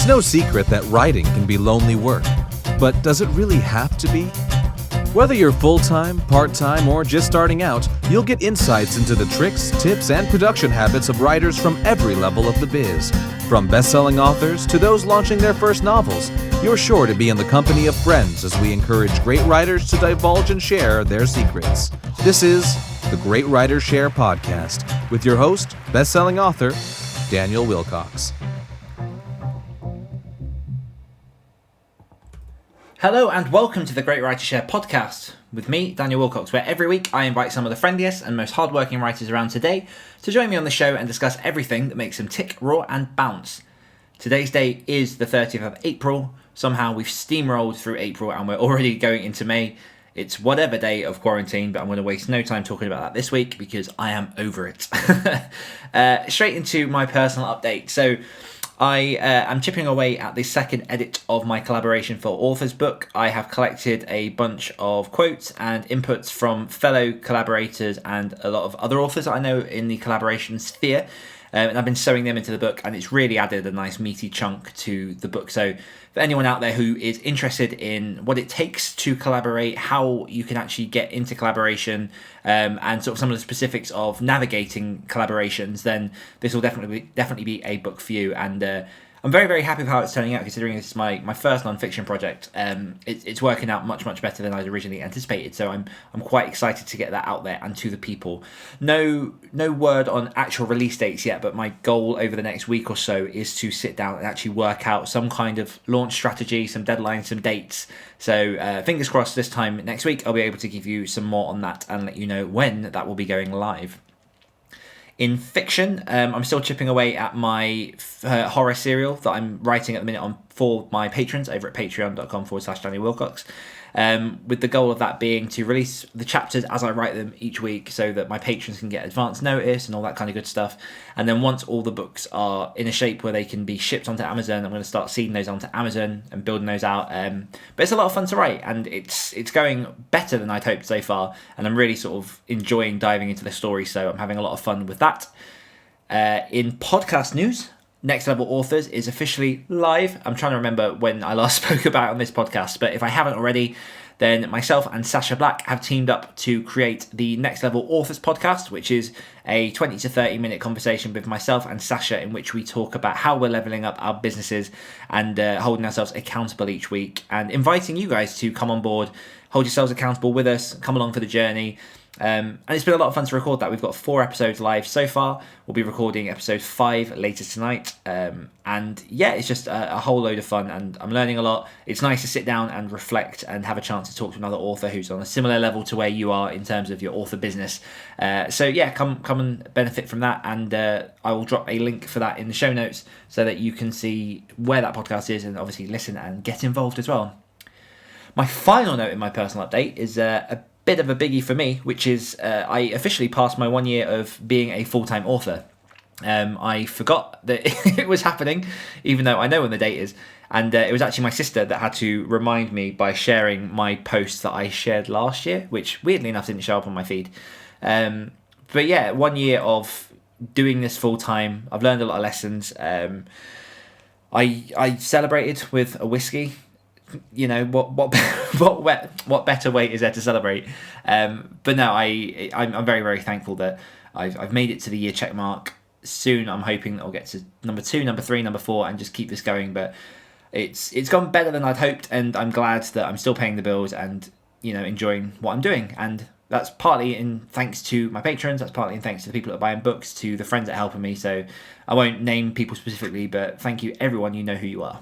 It's no secret that writing can be lonely work, but does it really have to be? Whether you're full-time, part-time, or just starting out, you'll get insights into the tricks, tips, and production habits of writers from every level of the biz. From best-selling authors to those launching their first novels, you're sure to be in the company of friends as we encourage great writers to divulge and share their secrets. This is the Great Writers Share Podcast with your host, best-selling author, Daniel Wilcox. Hello and welcome to the Great Writers Share Podcast with me, Daniel Wilcox, where every week I invite some of the friendliest and most hardworking writers around today to join me on the show and discuss everything that makes them tick, roar and bounce. Today's date is the 30th of April. Somehow we've steamrolled through April and we're already going into May. It's whatever day of quarantine, but I'm going to waste no time talking about that this week because I am over it. Straight into my personal update. So I am chipping away at the second edit of my Collaboration for Authors book. I have collected a bunch of quotes and inputs from fellow collaborators and a lot of other authors that I know in the collaboration sphere. And I've been sewing them into the book, and it's really added a nice meaty chunk to the book. So for anyone out there who is interested in what it takes to collaborate, how you can actually get into collaboration, and sort of some of the specifics of navigating collaborations, then this will definitely be a book for you. And I'm very, very happy with how it's turning out, considering this is my first non-fiction project. It's working out much, much better than I'd originally anticipated. So I'm quite excited to get that out there and to the people. No word on actual release dates yet, but my goal over the next week or so is to sit down and actually work out some kind of launch strategy, some deadlines, some dates. So fingers crossed this time next week I'll be able to give you some more on that and let you know when that will be going live. In fiction, I'm still chipping away at my horror serial that I'm writing at the minute for my patrons over at patreon.com/Daniel Wilcox, with the goal of that being to release the chapters as I write them each week so that my patrons can get advance notice and all that kind of good stuff. And then once all the books are in a shape where they can be shipped onto Amazon, I'm going to start seeding those onto Amazon and building those out. But it's a lot of fun to write, and it's going better than I'd hoped so far, and I'm really sort of enjoying diving into the story, so I'm having a lot of fun with that. In podcast news, Next Level Authors is officially live. I'm trying to remember when I last spoke about it on this podcast, but if I haven't already, then myself and Sasha Black have teamed up to create the Next Level Authors podcast, which is a 20 to 30 minute conversation with myself and Sasha in which we talk about how we're leveling up our businesses and holding ourselves accountable each week, and inviting you guys to come on board, hold yourselves accountable with us, come along for the journey. And it's been a lot of fun to record that. We've got 4 episodes live so far. We'll be recording episode 5 later tonight. And yeah, it's just a whole load of fun, and I'm learning a lot. It's nice to sit down and reflect and have a chance to talk to another author who's on a similar level to where you are in terms of your author business. So yeah, come and benefit from that. And I will drop a link for that in the show notes so that you can see where that podcast is and obviously listen and get involved as well. My final note in my personal update is a bit of a biggie for me, which is I officially passed my 1 year of being a full-time author. I forgot that it was happening, even though I know when the date is, and it was actually my sister that had to remind me by sharing my post that I shared last year, which weirdly enough didn't show up on my feed. But yeah, 1 year of doing this full-time. I've learned a lot of lessons. I celebrated with a whiskey. You know, what better way is there to celebrate? But no, I'm very, very thankful that I've made it to the year check mark. Soon I'm hoping that I'll get to number 2, number 3, number 4 and just keep this going. But it's gone better than I'd hoped, and I'm glad that I'm still paying the bills and, you know, enjoying what I'm doing. And that's partly in thanks to my patrons, that's partly in thanks to the people that are buying books, to the friends that are helping me. So I won't name people specifically, but thank you everyone, you know who you are.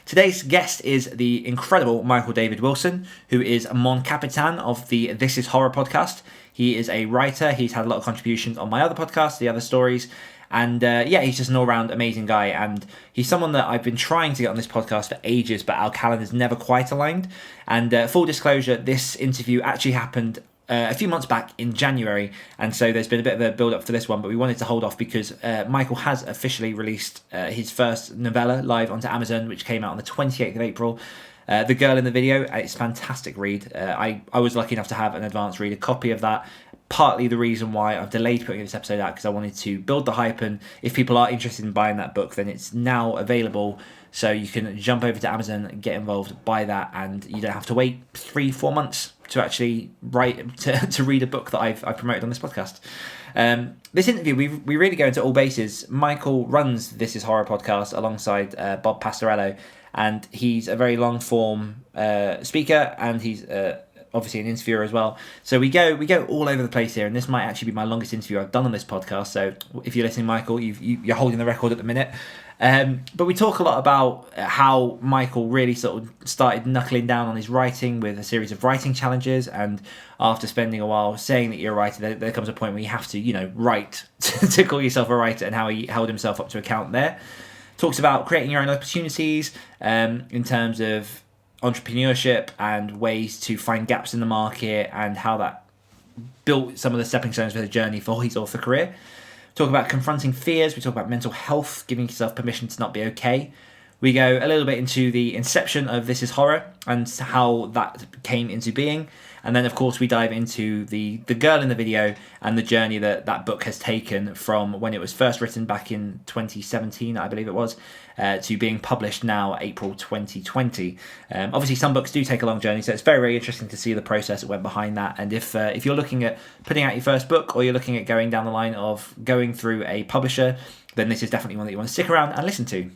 Today's guest is the incredible Michael David Wilson, who is Mon Capitan of the This Is Horror podcast. He is a writer. He's had a lot of contributions on my other podcast, The Other Stories. And yeah, he's just an all-round amazing guy. And he's someone that I've been trying to get on this podcast for ages, but our calendars never quite aligned. And full disclosure, this interview actually happened a few months back in January, and so there's been a bit of a build-up for this one, but we wanted to hold off because Michael has officially released his first novella live onto Amazon, which came out on the 28th of April. The Girl in the Video, it's a fantastic read. I was lucky enough to have an advance reader copy of that. partly the reason why I've delayed putting this episode out, because I wanted to build the hype, and if people are interested in buying that book, then it's now available. So you can jump over to Amazon, get involved, buy that, and you don't have to wait 3-4 months to actually to read a book that I've promoted on this podcast. This interview, we really go into all bases. Michael runs This Is Horror podcast alongside Bob Pastorello, and he's a very long form speaker, and he's obviously an interviewer as well. So we go all over the place here, and this might actually be my longest interview I've done on this podcast. So if you're listening, Michael, you're holding the record at the minute. But we talk a lot about how Michael really sort of started knuckling down on his writing with a series of writing challenges, and after spending a while saying that you're a writer, there comes a point where you have to, write to call yourself a writer, and how he held himself up to account there. Talks about creating your own opportunities in terms of entrepreneurship and ways to find gaps in the market, and how that built some of the stepping stones for the journey for his author career. Talk about confronting fears. We talk about mental health, giving yourself permission to not be okay. We go a little bit into the inception of This Is Horror and how that came into being. And then, of course, we dive into the girl in the video and the journey that book has taken from when it was first written back in 2017, I believe it was, to being published now, April 2020. Obviously, some books do take a long journey, so it's very, very interesting to see the process that went behind that. And if you're looking at putting out your first book, or you're looking at going down the line of going through a publisher, then this is definitely one that you want to stick around and listen to.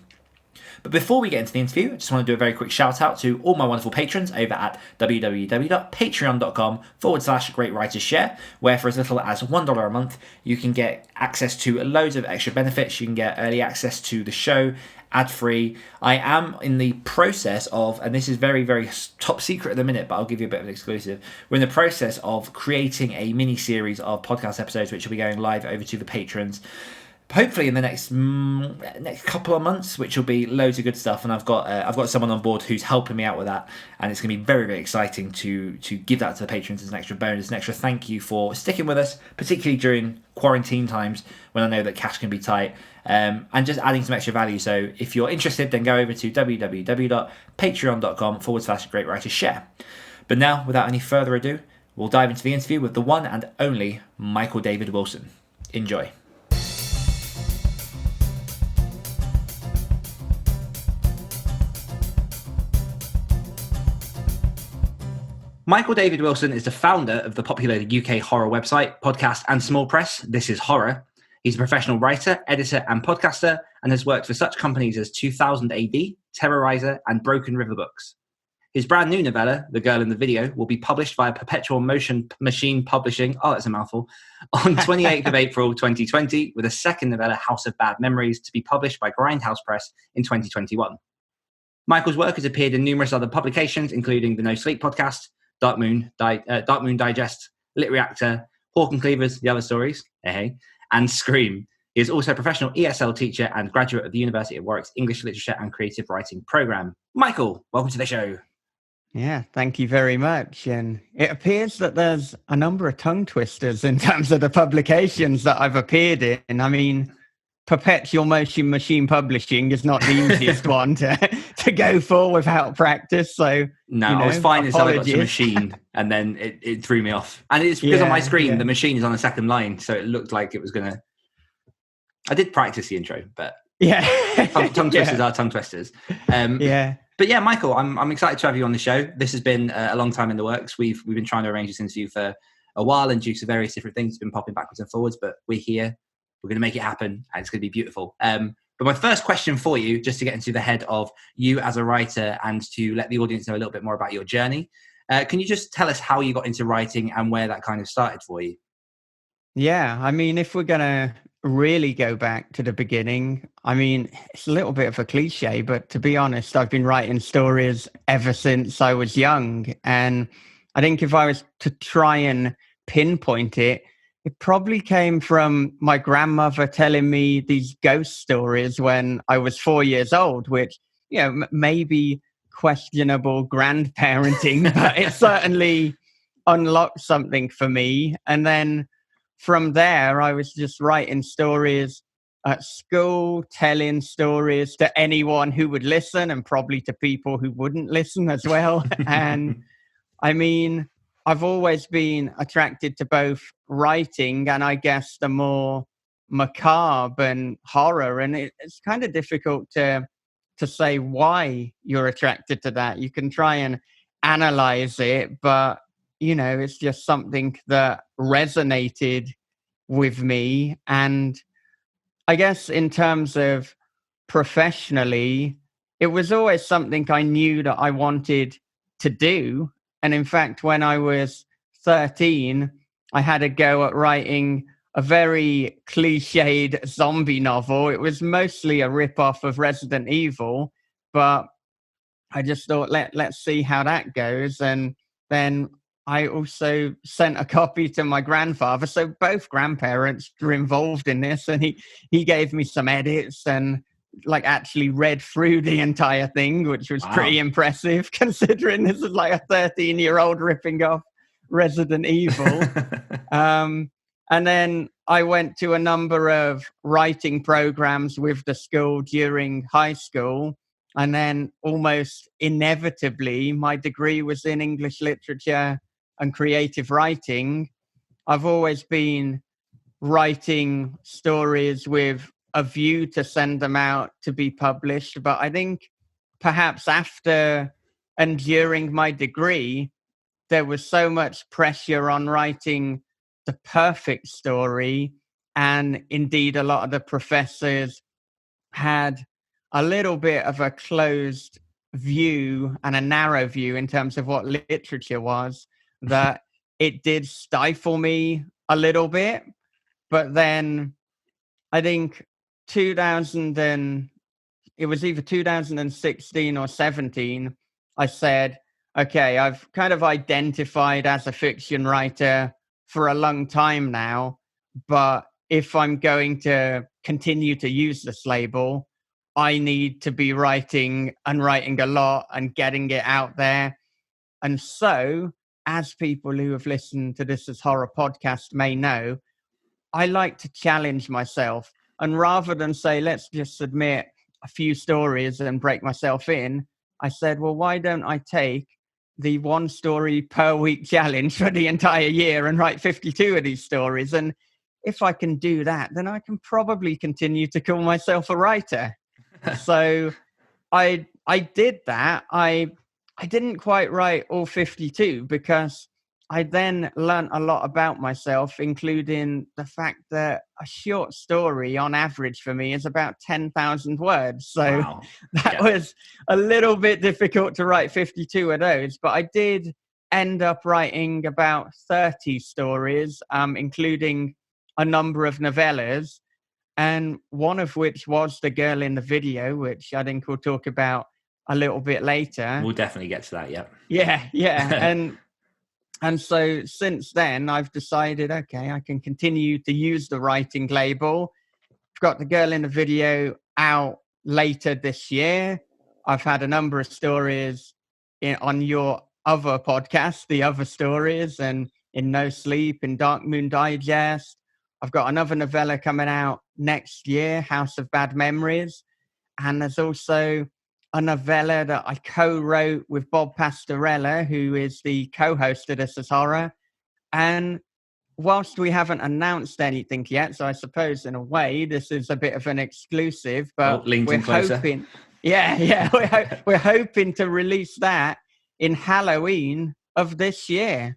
But before we get into the interview, I just want to do a very quick shout out to all my wonderful patrons over at www.patreon.com/greatwritersshare, where for as little as $1 a month, you can get access to loads of extra benefits. You can get early access to the show, ad-free. I am in the process of, and this is very, very top secret at the minute, but I'll give you a bit of an exclusive. We're in the process of creating a mini-series of podcast episodes, which will be going live over to the patrons, hopefully in the next couple of months, which will be loads of good stuff. And I've got someone on board who's helping me out with that, and it's going to be very, very exciting to give that to the patrons as an extra bonus, an extra thank you for sticking with us, particularly during quarantine times when I know that cash can be tight, and just adding some extra value. So if you're interested, then go over to www.patreon.com/greatwritersshare. But now, without any further ado, we'll dive into the interview with the one and only Michael David Wilson. Enjoy. Michael David Wilson is the founder of the popular UK horror website, podcast and small press, This Is Horror. He's a professional writer, editor and podcaster, and has worked for such companies as 2000 AD, Terrorizer and Broken River Books. His brand new novella, The Girl in the Video, will be published via Perpetual Motion Machine Publishing, that's a mouthful, on 28th of April 2020, with a second novella, House of Bad Memories, to be published by Grindhouse Press in 2021. Michael's work has appeared in numerous other publications, including the NoSleep Podcast, Dark Moon Digest, LitReactor, Hawk and Cleaver's The Other Stories, and Scream. He is also a professional ESL teacher and graduate of the University of Warwick's English Literature and Creative Writing Programme. Michael, welcome to the show. Yeah, thank you very much. And it appears that there's a number of tongue twisters in terms of the publications that I've appeared in. I mean, Perpetual Motion Machine Publishing is not the easiest one to go for without practice. So no, I was fine until I got to machine, and then it threw me off. And it's because on my screen the machine is on the second line, so it looked like it was gonna. I did practice the intro, but tongue twisters are tongue twisters. But yeah, Michael, I'm excited to have you on the show. This has been a long time in the works. We've been trying to arrange this interview for a while, and due to various different things, it's been popping backwards and forwards. But we're here. We're going to make it happen, and it's going to be beautiful. But my first question for you, just to get into the head of you as a writer and to let the audience know a little bit more about your journey, can you just tell us how you got into writing and where that kind of started for you? Yeah, I mean, if we're going to really go back to the beginning, I mean, it's a little bit of a cliche, but to be honest, I've been writing stories ever since I was young. And I think if I was to try and pinpoint it, it probably came from my grandmother telling me these ghost stories when I was 4 years old, which, maybe questionable grandparenting, but it certainly unlocked something for me. And then from there, I was just writing stories at school, telling stories to anyone who would listen and probably to people who wouldn't listen as well. And I mean, I've always been attracted to both writing and I guess the more macabre and horror. And it's kind of difficult to say why you're attracted to that. You can try and analyze it, but it's just something that resonated with me. And I guess in terms of professionally, it was always something I knew that I wanted to do. And in fact, when I was 13, I had a go at writing a very cliched zombie novel. It was mostly a rip-off of Resident Evil, but I just thought, let's see how that goes. And then I also sent a copy to my grandfather. So both grandparents were involved in this, and he gave me some edits and like actually read through the entire thing, which was pretty impressive considering this is like a 13-year-old ripping off Resident Evil. And then I went to a number of writing programs with the school during high school. And then almost inevitably, my degree was in English literature and creative writing. I've always been writing stories with a view to send them out to be published. But I think perhaps after and during my degree, there was so much pressure on writing the perfect story. And indeed, a lot of the professors had a little bit of a closed view and a narrow view in terms of what literature was, that it did stifle me a little bit. But then I think it was either 2016 or 17, I said, okay, I've kind of identified as a fiction writer for a long time now, but if I'm going to continue to use this label, I need to be writing a lot and getting it out there. And so, as people who have listened to This Is Horror podcast may know, I like to challenge myself. And rather than say, let's just submit a few stories and break myself in, I said, well, why don't I take the 1 story per week challenge for the entire year and write 52 of these stories? And if I can do that, then I can probably continue to call myself a writer. So I did that. I didn't quite write all 52 because I then learned a lot about myself, including the fact that a short story on average for me is about 10,000 words. So that was a little bit difficult to write 52 of those, but I did end up writing about 30 stories, including a number of novellas, and one of which was The Girl in the Video, which I think we'll talk about a little bit later. We'll definitely get to that, Yeah. And so since then, I've decided, okay, I can continue to use the writing label. I've got The Girl in the Video out later this year. I've had a number of stories on your other podcast, The Other Stories, and in No Sleep, in Dark Moon Digest. I've got another novella coming out next year, House of Bad Memories. And there's also a novella that I co-wrote with Bob Pastorella, who is the co-host of This Is Horror. And whilst we haven't announced anything yet, so I suppose in a way this is a bit of an exclusive, but we're hoping, we're hoping to release that in Halloween of this year.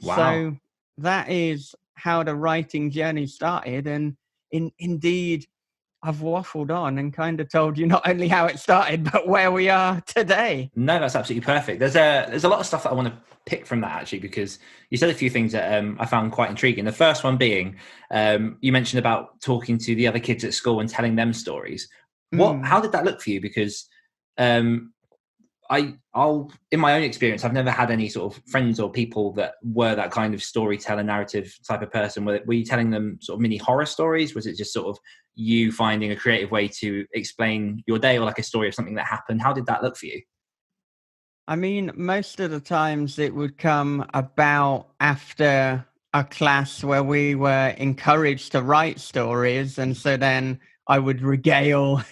Wow. So that is how the writing journey started. And indeed, I've waffled on and kind of told you not only how it started, but where we are today. No, that's absolutely perfect. There's a lot of stuff that I want to pick from that, actually, because you said a few things that I found quite intriguing. The first one being, you mentioned about talking to the other kids at school and telling them stories. How did that look for you? Because I'll in my own experience, I've never had any sort of friends or people that were that kind of storyteller, narrative type of person. Were you telling them sort of mini horror stories? Was it just sort of you finding a creative way to explain your day, or like a story of something that happened? How did that look for you? I mean, most of the times it would come about after a class where we were encouraged to write stories. And so then I would regale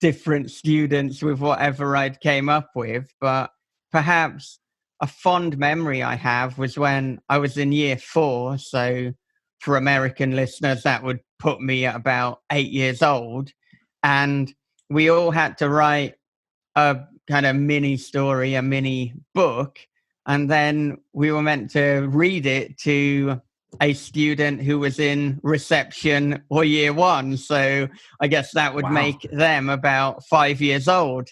different students with whatever I'd came up with. But perhaps a fond memory I have was when I was in year 4. So for American listeners, that would put me at about 8 years old. And we all had to write a kind of mini story, a mini book. And then we were meant to read it to a student who was in reception or year 1. So I guess that would make them about 5 years old.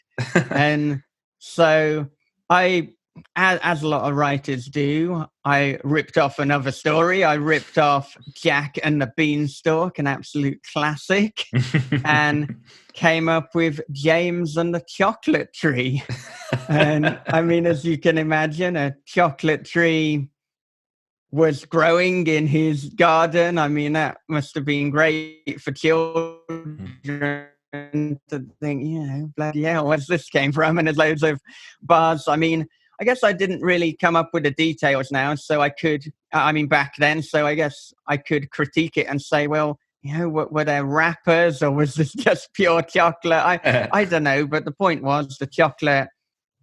And so I, as a lot of writers do, I ripped off another story. I ripped off Jack and the Beanstalk, an absolute classic, and came up with James and the Chocolate Tree. And I mean, as you can imagine, a chocolate tree was growing in his garden. I mean, that must have been great for children to think, bloody hell, where's this came from? And there's loads of bars. I mean, I guess I didn't really come up with the details now, so I could, back then, so I guess I could critique it and say, well, were there wrappers or was this just pure chocolate? I don't know, but the point was the chocolate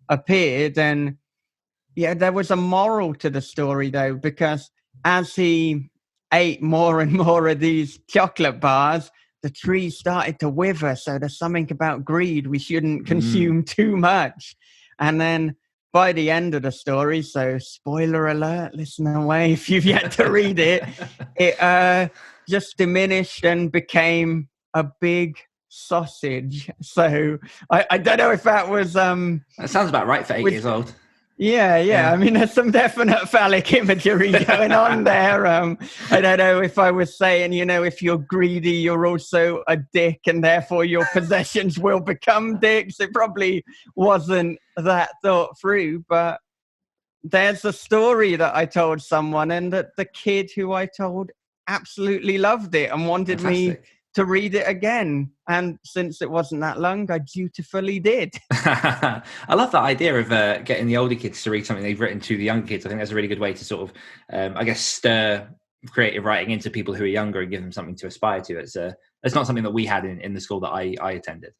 appeared, and there was a moral to the story though, because as he ate more and more of these chocolate bars, the tree started to wither. So there's something about greed. We shouldn't consume too much. And then by the end of the story, so spoiler alert, listen away if you've yet to read it, it just diminished and became a big sausage. So I don't know if that was... that sounds about right for 8 years old. Yeah. I mean, there's some definite phallic imagery going on there. I don't know if I was saying, if you're greedy, you're also a dick, and therefore your possessions will become dicks. It probably wasn't that thought through, but there's a story that I told someone, and that the kid who I told absolutely loved it and wanted me to read it again. And since it wasn't that long, I dutifully did. I love that idea of getting the older kids to read something they've written to the younger kids. I think that's a really good way to sort of, stir creative writing into people who are younger and give them something to aspire to. It's not something that we had in the school that I attended.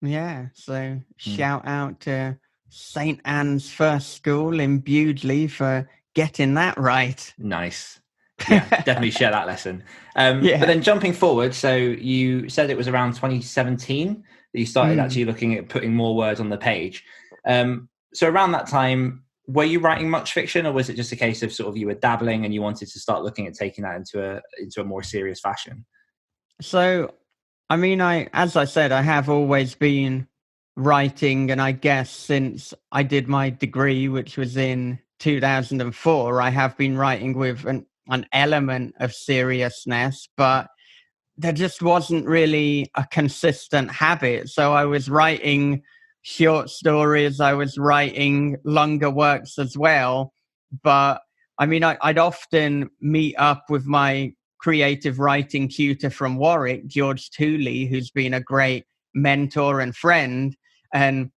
Yeah, so shout out to St. Anne's First School in Bewdley for getting that right. Nice. Yeah, definitely share that lesson. But then jumping forward, so you said it was around 2017 that you started actually looking at putting more words on the page. So around that time, were you writing much fiction, or was it just a case of sort of you were dabbling and you wanted to start looking at taking that into a more serious fashion? So, I mean, as I said, I have always been writing, and I guess since I did my degree, which was in 2004, I have been writing with an element of seriousness, but there just wasn't really a consistent habit. So I was writing short stories, I was writing longer works as well. But I mean, I'd often meet up with my creative writing tutor from Warwick, George Tooley, who's been a great mentor and friend. And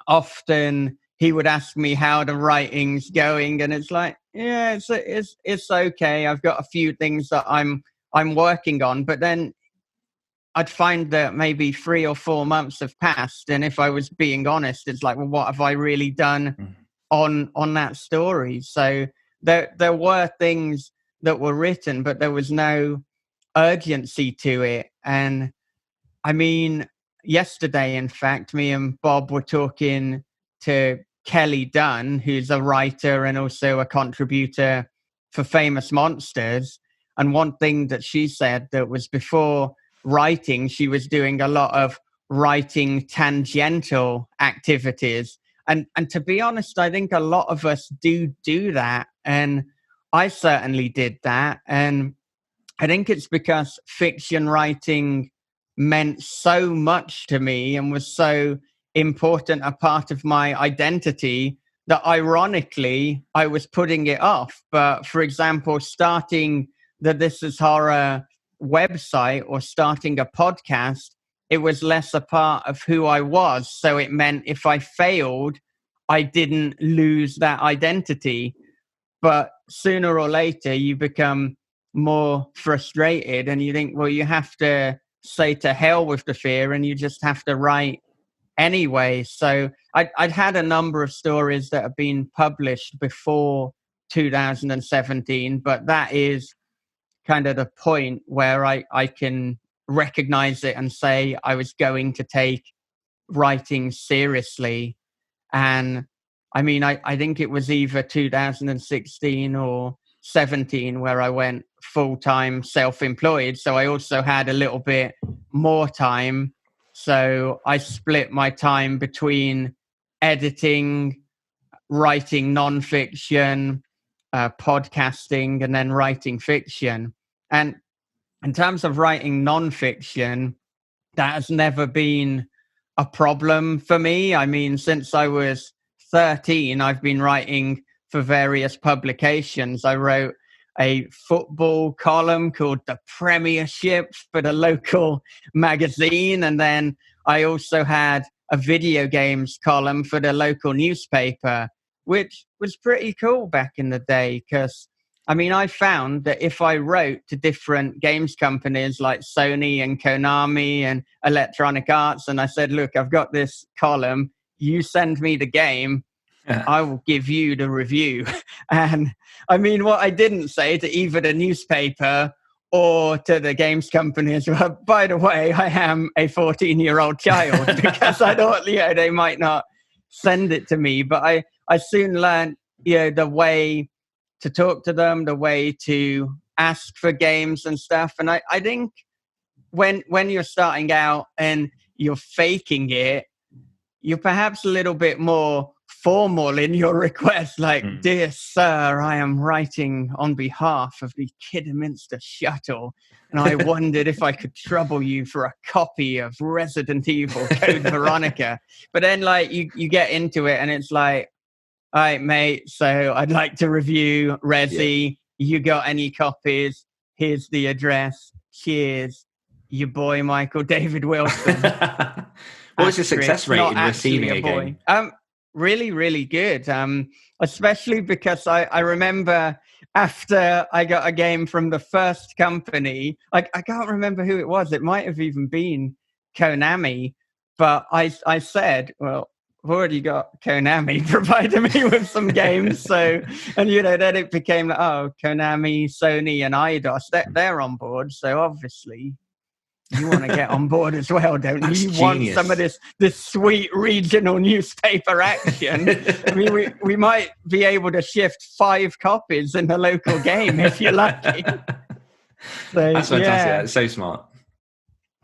often he would ask me how the writing's going, and it's like, yeah, it's okay. I've got a few things that I'm working on, but then I'd find that maybe 3 or 4 months have passed, and if I was being honest, it's like, well, what have I really done on that story? So there were things that were written, but there was no urgency to it. And I mean, yesterday, in fact, me and Bob were talking to Kelly Dunn, who's a writer and also a contributor for Famous Monsters. And one thing that she said that was before writing, she was doing a lot of writing-tangential activities. And to be honest, I think a lot of us do that. And I certainly did that. And I think it's because fiction writing meant so much to me and was so important a part of my identity that ironically I was putting it off. But for example, starting the This Is Horror website or starting a podcast, it was less a part of who I was. So it meant if I failed, I didn't lose that identity. But sooner or later you become more frustrated and you think, well, you have to say to hell with the fear and you just have to write anyway. So I'd had a number of stories that have been published before 2017, but that is kind of the point where I can recognize it and say I was going to take writing seriously. And I mean, I think it was either 2016 or 17 where I went full-time self-employed. So I also had a little bit more time. So I split my time between editing, writing nonfiction, podcasting, and then writing fiction. And in terms of writing nonfiction, that has never been a problem for me. I mean, since I was 13, I've been writing for various publications. I wrote a football column called The Premiership for the local magazine. And then I also had a video games column for the local newspaper, which was pretty cool back in the day. Because, I mean, I found that if I wrote to different games companies like Sony and Konami and Electronic Arts, and I said, look, I've got this column, you send me the game, I will give you the review. And I mean, what I didn't say to either the newspaper or to the games companies, well, by the way, I am a 14-year-old child, because I thought, they might not send it to me. But I soon learned, the way to talk to them, the way to ask for games and stuff. And I think when you're starting out and you're faking it, you're perhaps a little bit more formal in your request, like, dear sir, I am writing on behalf of the Kidderminster Shuttle, and I wondered if I could trouble you for a copy of Resident Evil Code Veronica. But then, like, you get into it, and it's like, all right, mate, so I'd like to review Resi. You got any copies? Here's the address. Cheers. Your boy, Michael David Wilson. What was your success rate in receiving a game? Really, really good. Especially because I remember after I got a game from the first company, I can't remember who it was. It might have even been Konami. But I said, well, I've already got Konami providing me with some games. So, and then it became like, oh, Konami, Sony, and Eidos, they're on board. So obviously you want to get on board as well, don't you? You want some of this sweet regional newspaper action. I mean, we might be able to shift 5 copies in the local game if you're lucky. So, that's fantastic. That's so smart.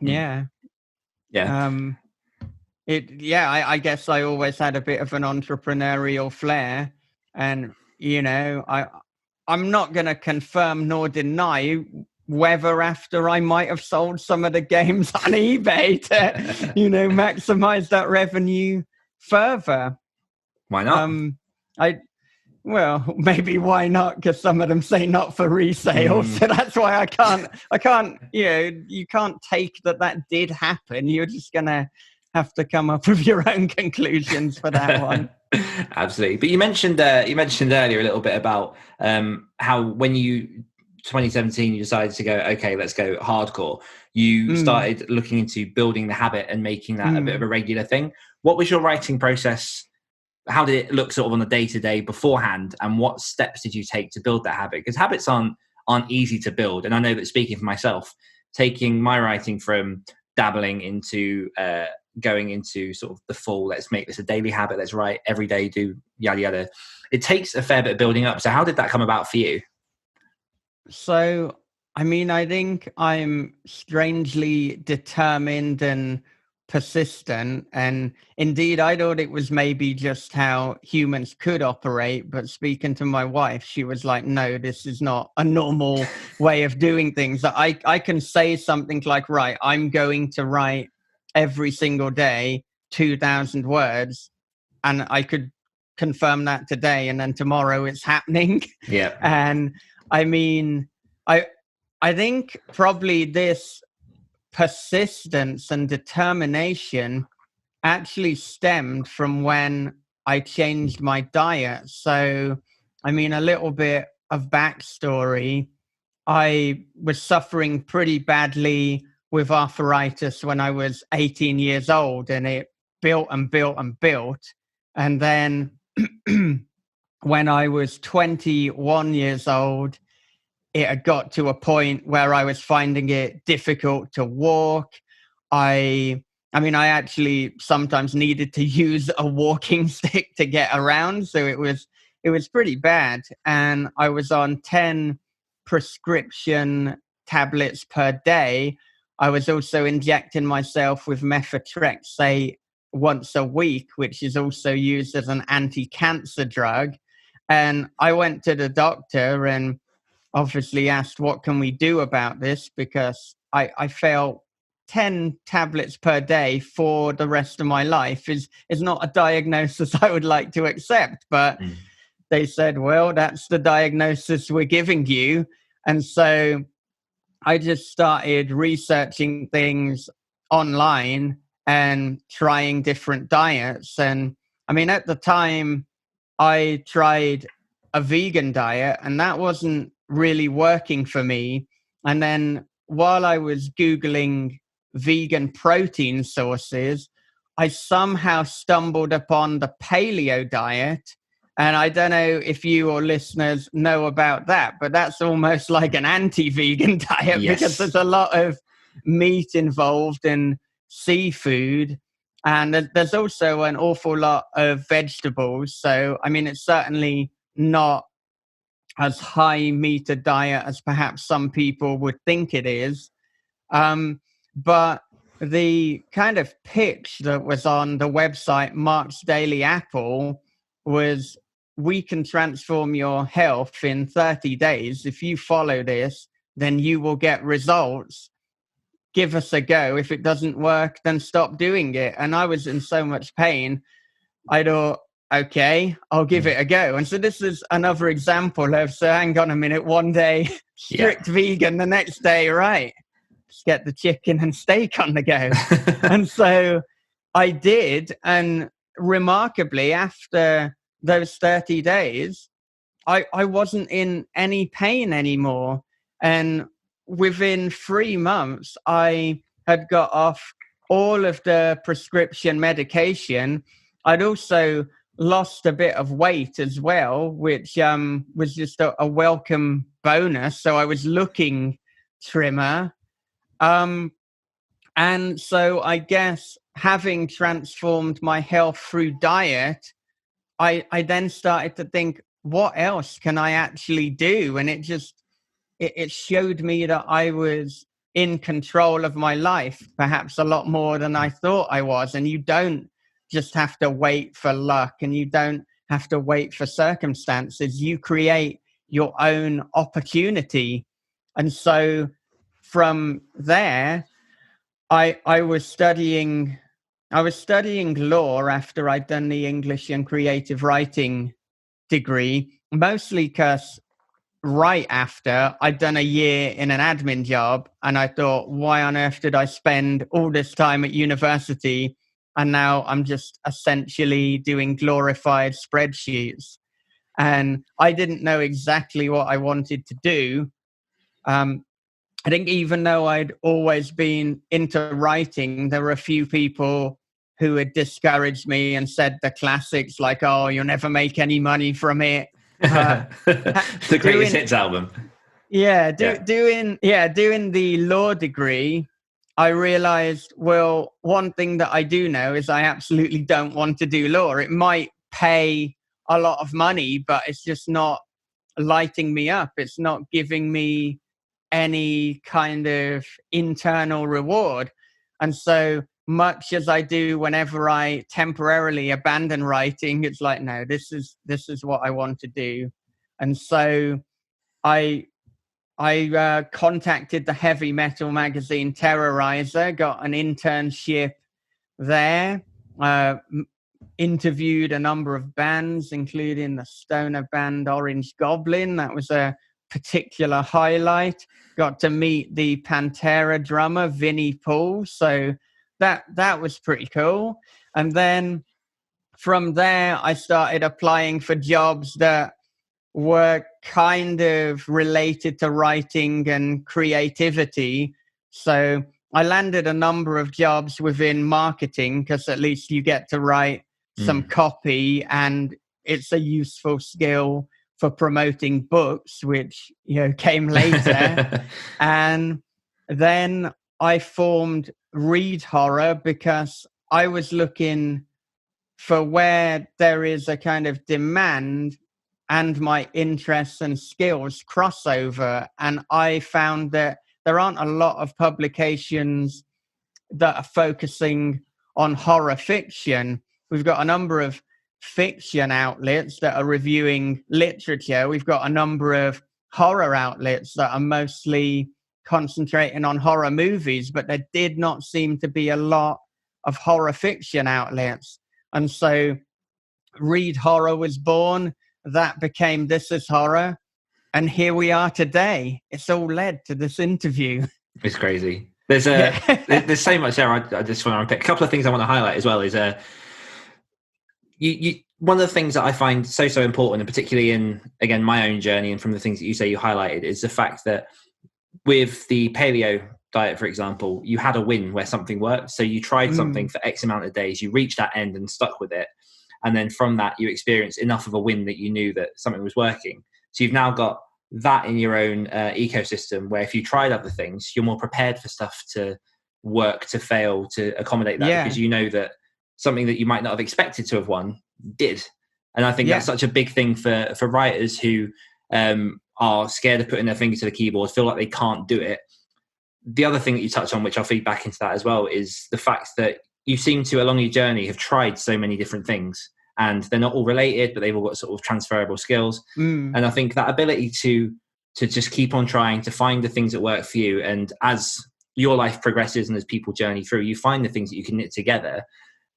Yeah. Yeah. I guess I always had a bit of an entrepreneurial flair, and I'm not going to confirm nor deny whether after I might have sold some of the games on eBay to, maximize that revenue further. Why not? Well, maybe why not? Because some of them say not for resale, so that's why I can't. You can't take that did happen. You're just gonna have to come up with your own conclusions for that one. Absolutely. But you mentioned earlier a little bit about how when 2017 you decided to go, okay, let's go hardcore. You started looking into building the habit and making that a bit of a regular thing. What was your writing process? How did it look sort of on the day-to-day beforehand, and what steps did you take to build that habit? Because habits aren't easy to build. And I know that, speaking for myself, taking my writing from dabbling into going into sort of the full, let's make this a daily habit, let's write every day, do yada yada, it takes a fair bit of building up. So how did that come about for you? So, I mean, I think I'm strangely determined and persistent. And indeed, I thought it was maybe just how humans could operate. But speaking to my wife, she was like, no, this is not a normal way of doing things. I can say something like, right, I'm going to write every single day 2,000 words. And I could confirm that today. And then tomorrow it's happening. Yeah. And I mean, I think probably this persistence and determination actually stemmed from when I changed my diet. So, I mean, a little bit of backstory. I was suffering pretty badly with arthritis when I was 18 years old, and it built and built and built. And then when I was 21 years old, it had got to a point where I was finding it difficult to walk. I mean, I actually sometimes needed to use a walking stick to get around. So it was pretty bad. And I was on 10 prescription tablets per day. I was also injecting myself with methotrexate once a week, which is also used as an anti-cancer drug. And I went to the doctor and obviously asked, what can we do about this? Because I felt 10 tablets per day for the rest of my life is not a diagnosis I would like to accept. But they said, well, that's the diagnosis we're giving you. And so I just started researching things online and trying different diets. And I mean, at the time, I tried a vegan diet, and that wasn't really working for me. And then while I was Googling vegan protein sources, I somehow stumbled upon the paleo diet. And I don't know if you or listeners know about that, but that's almost like an anti-vegan diet because there's a lot of meat involved and seafood. And there's also an awful lot of vegetables. So, I mean, it's certainly not as high meat a diet as perhaps some people would think it is. But the kind of pitch that was on the website Mark's Daily Apple was, we can transform your health in 30 days. If you follow this, then you will get results. Give us a go. If it doesn't work, then stop doing it. And I was in so much pain. I thought, okay, I'll give it a go. And so this is another example of, so hang on a minute, one day strict vegan, the next day, right, let's get the chicken and steak on the go. And so I did. And remarkably, after those 30 days, I wasn't in any pain anymore. And within 3 months, I had got off all of the prescription medication. I'd also lost a bit of weight as well, which was just a welcome bonus. So I was looking trimmer. And so I guess having transformed my health through diet, I then started to think, what else can I actually do? And it showed me that I was in control of my life, perhaps a lot more than I thought I was. And you don't just have to wait for luck, and you don't have to wait for circumstances. You create your own opportunity. And so from there, I was studying law after I'd done the English and creative writing degree, mostly because right after I'd done a year in an admin job, and I thought, why on earth did I spend all this time at university? And now I'm just essentially doing glorified spreadsheets. And I didn't know exactly what I wanted to do. I think even though I'd always been into writing, there were a few people who had discouraged me and said the classics like, oh, you'll never make any money from it. The greatest hits album. Doing the law degree, I realized, well, one thing that I do know is I absolutely don't want to do law. It might pay a lot of money, but it's just not lighting me up. It's not giving me any kind of internal reward. And so much as I do whenever I temporarily abandon writing, it's like, no, this is what I want to do. And so I contacted the heavy metal magazine Terrorizer, got an internship there, interviewed a number of bands, including the stoner band Orange Goblin. That was a particular highlight. Got to meet the Pantera drummer, Vinnie Paul. So that was pretty cool. And then from there, I started applying for jobs that were kind of related to writing and creativity. So I landed a number of jobs within marketing because at least you get to write some copy, and it's a useful skill for promoting books, which, came later. And then I formed Read Horror because I was looking for where there is a kind of demand and my interests and skills crossover. And I found that there aren't a lot of publications that are focusing on horror fiction. We've got a number of fiction outlets that are reviewing literature. We've got a number of horror outlets that are mostly concentrating on horror movies, but there did not seem to be a lot of horror fiction outlets. And so Read Horror was born. That became This Is Horror. And here we are today. It's all led to this interview. It's crazy. There's there's so much there. I just want to pick a couple of things I want to highlight as well. Is one of the things that I find so important, and particularly in, again, my own journey, and from the things that you say you highlighted, is the fact that with the paleo diet, for example, you had a win where something worked. So you tried something for X amount of days, you reached that end and stuck with it. And then from that, you experienced enough of a win that you knew that something was working. So you've now got that in your own ecosystem, where if you tried other things, you're more prepared for stuff to work, to fail, to accommodate that, because you know that something that you might not have expected to have won did. And I think that's such a big thing for writers who are scared of putting their finger to the keyboard, feel like they can't do it. The other thing that you touch on, which I'll feed back into that as well, is the fact that you seem to, along your journey, have tried so many different things, and they're not all related, but they've all got sort of transferable skills. And I think that ability to just keep on trying to find the things that work for you, and as your life progresses and as people journey through, you find the things that you can knit together.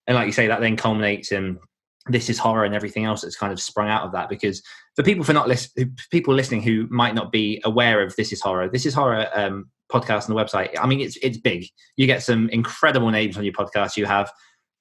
And like you say, that then culminates in This Is Horror and everything else that's kind of sprung out of that. Because for people people listening who might not be aware of This Is Horror podcast on the website, I mean, it's big. You get some incredible names on your podcast. You have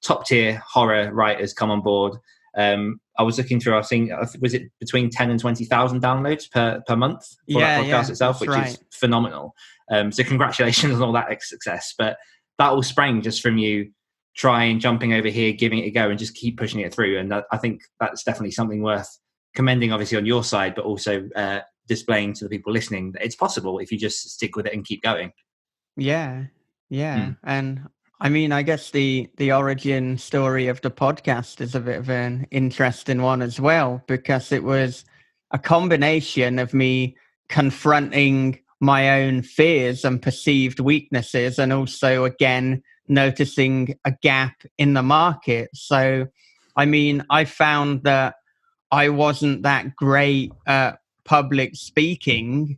top tier horror writers come on board. I was looking through, I was seeing, was it between 10 and 20,000 downloads per month for that podcast itself, which is phenomenal. So congratulations on all that success. But that all sprang just from you jumping over here, giving it a go, and just keep pushing it through. And I think that's definitely something worth commending, obviously, on your side, but also displaying to the people listening that it's possible if you just stick with it and keep going. Yeah. And I mean, I guess the origin story of the podcast is a bit of an interesting one as well, because it was a combination of me confronting my own fears and perceived weaknesses, and also, again, noticing a gap in the market. So, I mean, I found that I wasn't that great at public speaking,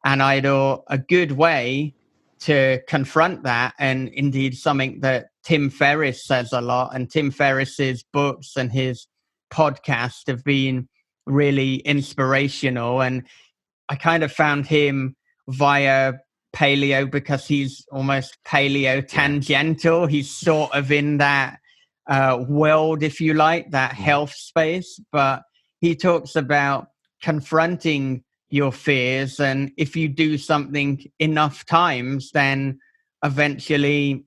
and I thought a good way to confront that, and indeed something that Tim Ferriss says a lot, and Tim Ferriss's books and his podcast have been really inspirational. And I kind of found him via paleo because he's almost paleo-tangential. He's sort of in that world, if you like, that health space. But he talks about confronting your fears, and if you do something enough times, then eventually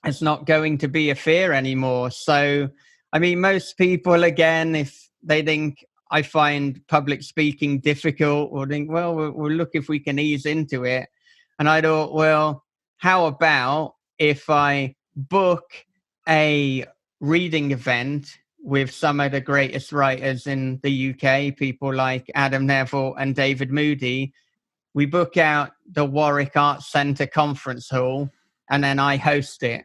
it's not going to be a fear anymore. So, I mean, most people, again, if they think I find public speaking difficult, or think, well, we'll look if we can ease into it. And I thought, well, how about if I book a reading event with some of the greatest writers in the UK, people like Adam Neville and David Moody. We book out the Warwick Arts Centre Conference Hall, and then I host it.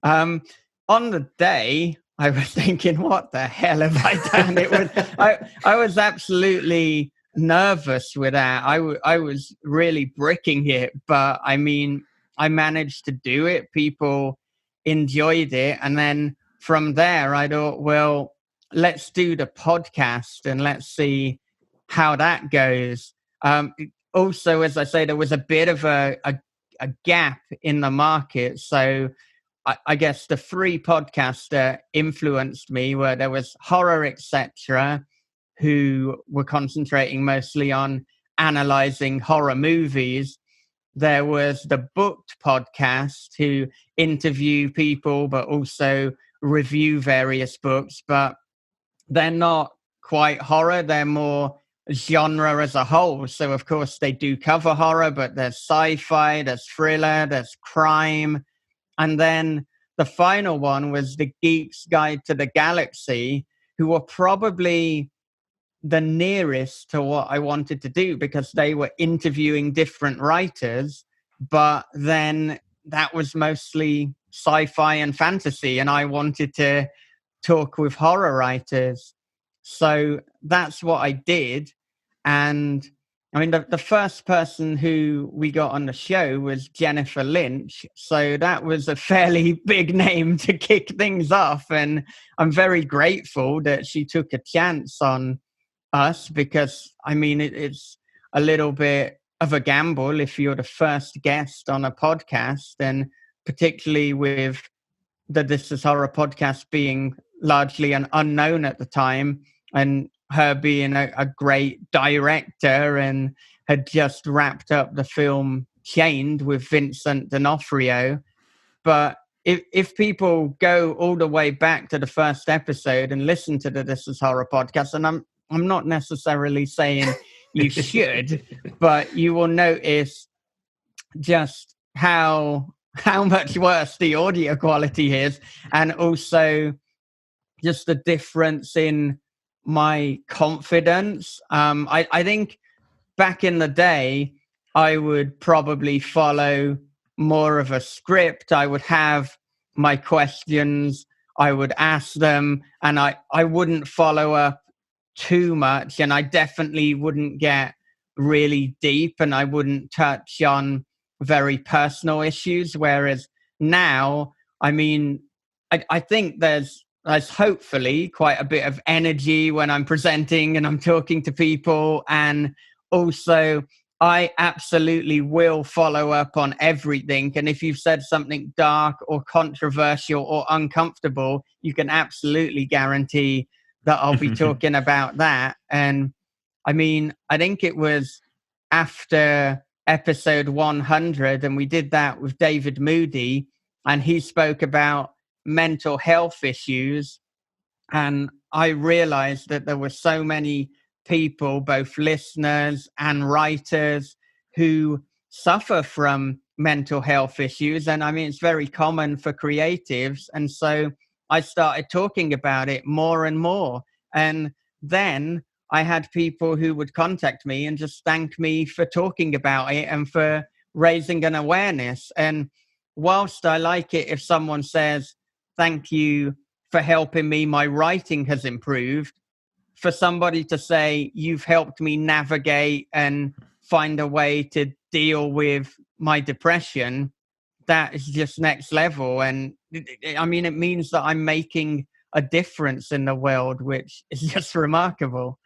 On the day, I was thinking, what the hell have I done? I was absolutely nervous with that. I was really bricking it, but I mean, I managed to do it. People enjoyed it. And then from there, I thought, well, let's do the podcast and let's see how that goes. Also, as I say, there was a bit of a gap in the market. So I guess the three podcasts that influenced me were, there was Horror Etc., who were concentrating mostly on analyzing horror movies. There was the Booked podcast, who interview people but also review various books, but they're not quite horror. They're more genre as a whole. So, of course, they do cover horror, but there's sci-fi, there's thriller, there's crime. And then the final one was the Geek's Guide to the Galaxy, who were probably the nearest to what I wanted to do, because they were interviewing different writers, but then that was mostly sci-fi and fantasy, and I wanted to talk with horror writers. So that's what I did. And I mean, the first person who we got on the show was Jennifer Lynch. So that was a fairly big name to kick things off. And I'm very grateful that she took a chance on us, because, I mean, it's a little bit of a gamble if you're the first guest on a podcast, and particularly with the This Is Horror podcast being largely an unknown at the time, and her being a great director and had just wrapped up the film Chained with Vincent D'Onofrio. But if people go all the way back to the first episode and listen to the This Is Horror podcast, and I'm not necessarily saying you should, but you will notice just how much worse the audio quality is, and also just the difference in my confidence. I think back in the day, I would probably follow more of a script. I would have my questions, I would ask them, and I wouldn't follow up too much, and I definitely wouldn't get really deep, and I wouldn't touch on very personal issues. Whereas now, I mean, I think there's hopefully quite a bit of energy when I'm presenting and I'm talking to people. And also, I absolutely will follow up on everything. And if you've said something dark or controversial or uncomfortable, you can absolutely guarantee that I'll be talking about that. And I mean, I think it was after episode 100, and we did that with David Moody, and he spoke about mental health issues. And I realized that there were so many people, both listeners and writers, who suffer from mental health issues. And I mean, it's very common for creatives. And so I started talking about it more and more. And then I had people who would contact me and just thank me for talking about it and for raising an awareness. And whilst I like it if someone says, thank you for helping me, my writing has improved, for somebody to say, you've helped me navigate and find a way to deal with my depression, that is just next level. And I mean, it means that I'm making a difference in the world, which is just remarkable.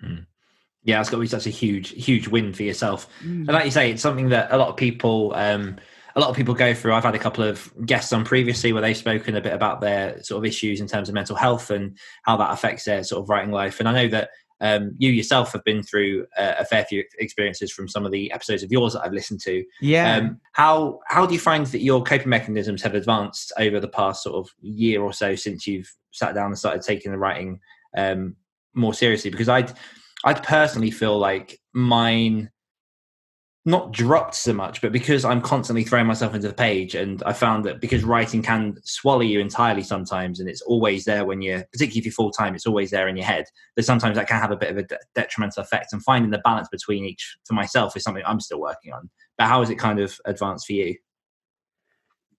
Yeah, it's got to be such a huge win for yourself. And like you say, it's something that a lot of people go through. I've had a couple of guests on previously where they've spoken a bit about their sort of issues in terms of mental health and how that affects their sort of writing life. And I know that you yourself have been through a fair few experiences from some of the episodes of yours that I've listened to. Yeah. How do you find that your coping mechanisms have advanced over the past sort of year or so since you've sat down and started taking the writing more seriously? Because I'd personally feel like mine not dropped so much, but because I'm constantly throwing myself into the page, and I found that because writing can swallow you entirely sometimes, and it's always there when you're, particularly if you're full time, it's always there in your head, that sometimes that can have a bit of a detrimental effect. And finding the balance between each for myself is something I'm still working on. But how has it kind of advanced for you?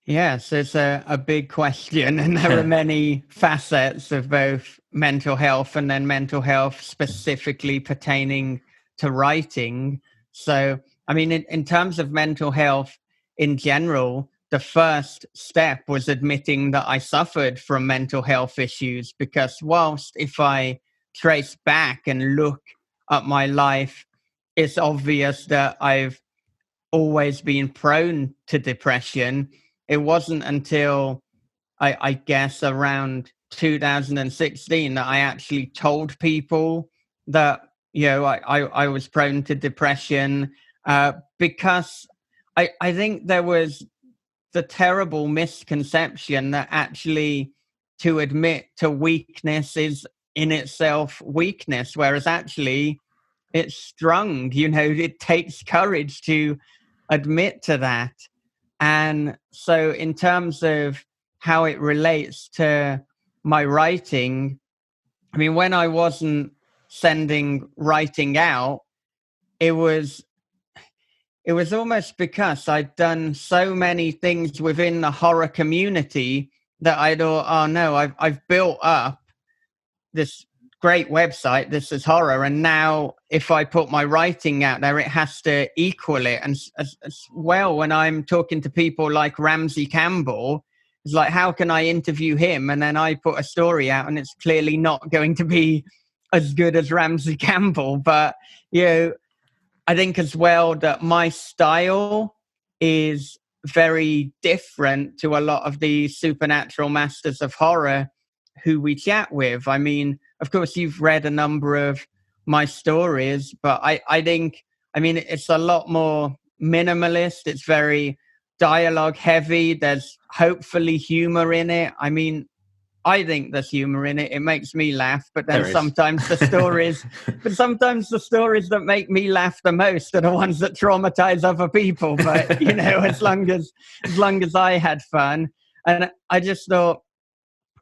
Yes, it's a big question, and there are many facets of both mental health and then mental health specifically pertaining to writing. So, I mean, in terms of mental health in general, the first step was admitting that I suffered from mental health issues, because whilst if I trace back and look at my life, it's obvious that I've always been prone to depression. It wasn't until I guess around 2016 that I actually told people that, you know, I was prone to depression, because I think there was the terrible misconception that actually to admit to weakness is in itself weakness, whereas actually it's strong. It takes courage to admit to that. And so, in terms of how it relates to my writing, I mean, when I wasn't sending writing out, it was almost because I'd done so many things within the horror community that I thought, oh no, I've built up this great website. This is horror, and now if I put my writing out there, it has to equal it. And as well, when I'm talking to people like Ramsey Campbell, it's like, how can I interview him? And then I put a story out, and it's clearly not going to be as good as Ramsey Campbell. But I think as well that my style is very different to a lot of the supernatural masters of horror who we chat with. I mean, of course, you've read a number of my stories, but I think, it's a lot more minimalist. It's very dialogue heavy. There's hopefully humor in it. I mean, I think there's humor in it. It makes me laugh, but then sometimes the stories that make me laugh the most are the ones that traumatize other people. But as long as I had fun, and I just thought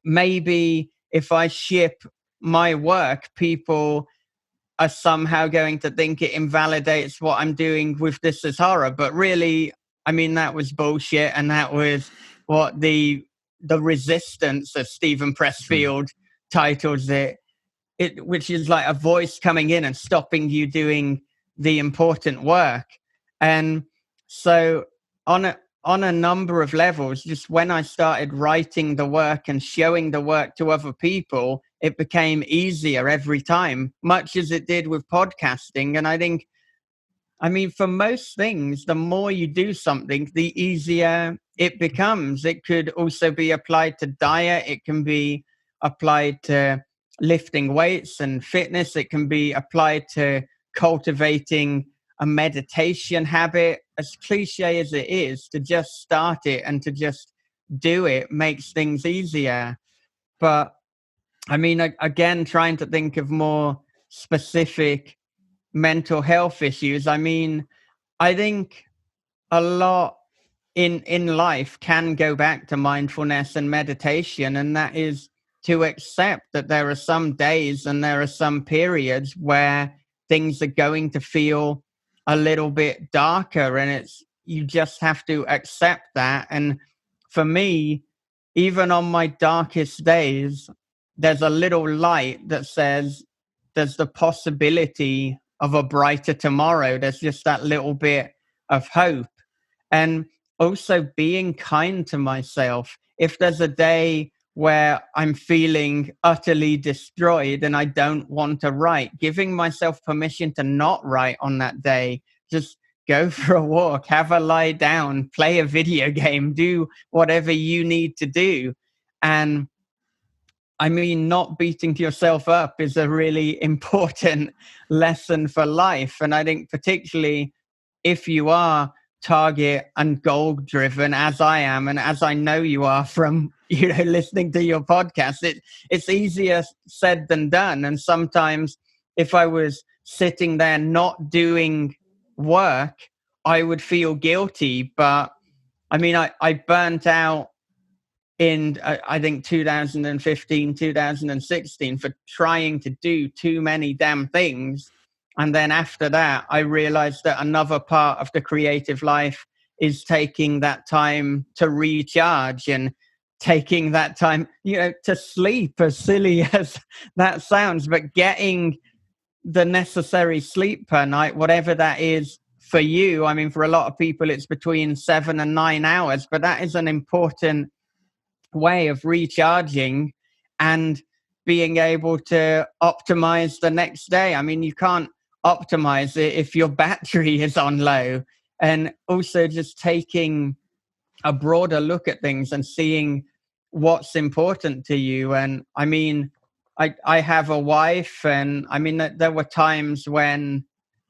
maybe if I ship my work, people are somehow going to think it invalidates what I'm doing with This Is Horror. But really, that was bullshit, and that was what the resistance, as Stephen Pressfield titles it, which is like a voice coming in and stopping you doing the important work. And so on a number of levels, just when I started writing the work and showing the work to other people, it became easier every time, much as it did with podcasting. And I think, for most things, the more you do something, the easier it becomes. It could also be applied to diet. It can be applied to lifting weights and fitness. It can be applied to cultivating a meditation habit. As cliche as it is, to just start it and to just do it makes things easier. But again, trying to think of more specific mental health issues. I think a lot in life can go back to mindfulness and meditation, and that is to accept that there are some days and there are some periods where things are going to feel a little bit darker, and you just have to accept that. And for me, even on my darkest days, there's a little light that says there's the possibility of a brighter tomorrow. There's just that little bit of hope. And also being kind to myself. If there's a day where I'm feeling utterly destroyed and I don't want to write, giving myself permission to not write on that day. Just go for a walk, have a lie down, play a video game, do whatever you need to do. And not beating yourself up is a really important lesson for life. And I think particularly if you are target and goal driven, as I am, and as I know you are from listening to your podcast, it's easier said than done. And sometimes if I was sitting there not doing work, I would feel guilty. But I burnt out in I think 2015, 2016 for trying to do too many damn things. And then after that, I realized that another part of the creative life is taking that time to recharge and taking that time, to sleep, as silly as that sounds, but getting the necessary sleep per night, whatever that is for you. For a lot of people, it's between 7 and 9 hours, but that is an important way of recharging and being able to optimize the next day. You can't optimize it if your battery is on low. And also just taking a broader look at things and seeing what's important to you. And I have a wife, and there were times when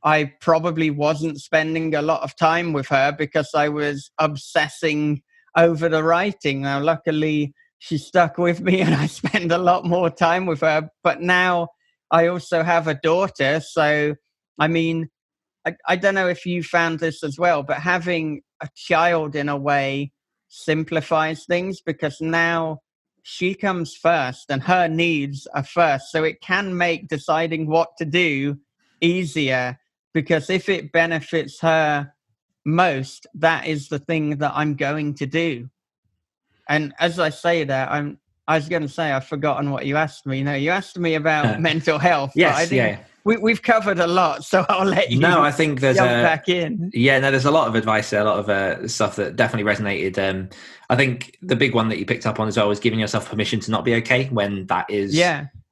I probably wasn't spending a lot of time with her because I was obsessing over the writing. Now, luckily, she stuck with me and I spend a lot more time with her. But now I also have a daughter. So, I mean, I don't know if you found this as well, but having a child in a way simplifies things because now she comes first and her needs are first. So it can make deciding what to do easier because if it benefits her most, that is the thing that I'm going to do. And as I say that, I was going to say, I've forgotten what you asked me. No, you asked me about mental health, but I think we've covered a lot, so I'll let you I think there's jump back in. Yeah, no, there's a lot of advice there, a lot of stuff that definitely resonated. I think the big one that you picked up on as well was giving yourself permission to not be okay when that is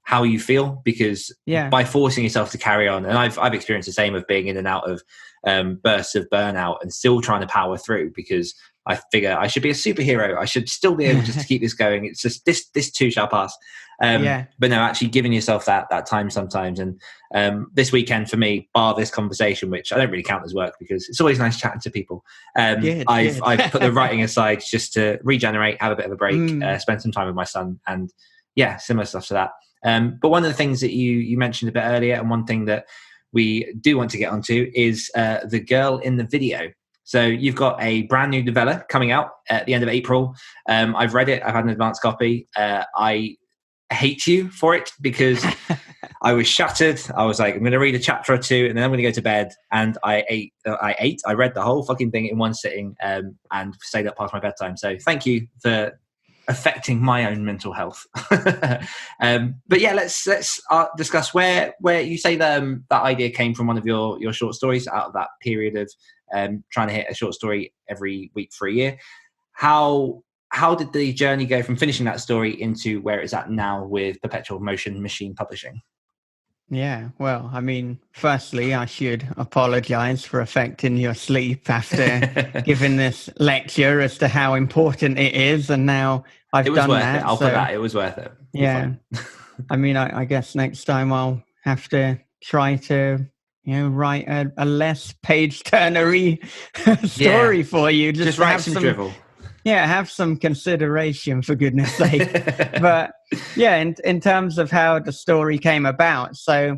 how you feel, because by forcing yourself to carry on, and I've experienced the same of being in and out of bursts of burnout and still trying to power through because I figure I should be a superhero. I should still be able just to keep this going. It's just this too shall pass. But no, actually giving yourself that time sometimes. And this weekend for me, bar this conversation, which I don't really count as work because it's always nice chatting to people. I've put the writing aside just to regenerate, have a bit of a break, spend some time with my son, and similar stuff to that. But one of the things that you mentioned a bit earlier, and one thing that we do want to get onto is the girl in the video. So you've got a brand new novella coming out at the end of April. I've read it. I've had an advance copy. I hate you for it because I was shattered. I was like, I'm going to read a chapter or two and then I'm going to go to bed. And I read the whole fucking thing in one sitting and stayed up past my bedtime. So thank you for affecting my own mental health. But yeah, let's discuss where you say that idea came from one of your short stories out of that period of trying to hit a short story every week for a year. How did the journey go from finishing that story into where it's at now with Perpetual Motion Machine Publishing? Yeah, well, I mean, firstly, I should apologize for affecting your sleep after giving this lecture as to how important it is. And now I've done that. I'll put that. It was worth it. Yeah. I mean, I guess next time I'll have to try to, write a less page-turnery story for you. Just write some drivel. Yeah, have some consideration, for goodness sake. But yeah, in terms of how the story came about, so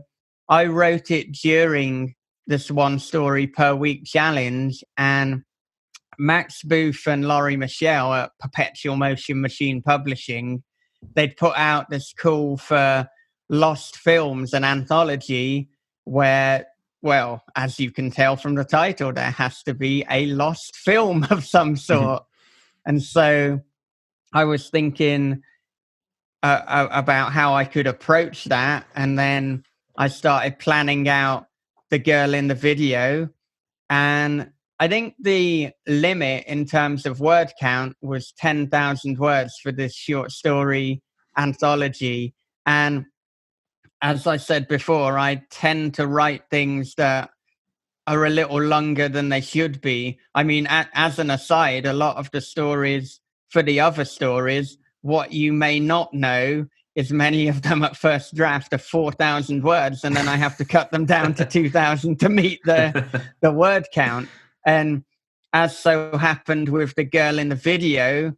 I wrote it during this one story per week challenge, and Max Booth and Laurie Michelle at Perpetual Motion Machine Publishing, they'd put out this call for lost films, an anthology where, well, as you can tell from the title, there has to be a lost film of some sort. And so I was thinking about how I could approach that. And then I started planning out the girl in the video. And I think the limit in terms of word count was 10,000 words for this short story anthology. And as I said before, I tend to write things that are a little longer than they should be. I mean, as an aside, a lot of the stories for the other stories, what you may not know is many of them at first draft are 4,000 words, and then I have to cut them down to 2,000 to meet the word count. And as so happened with the girl in the video,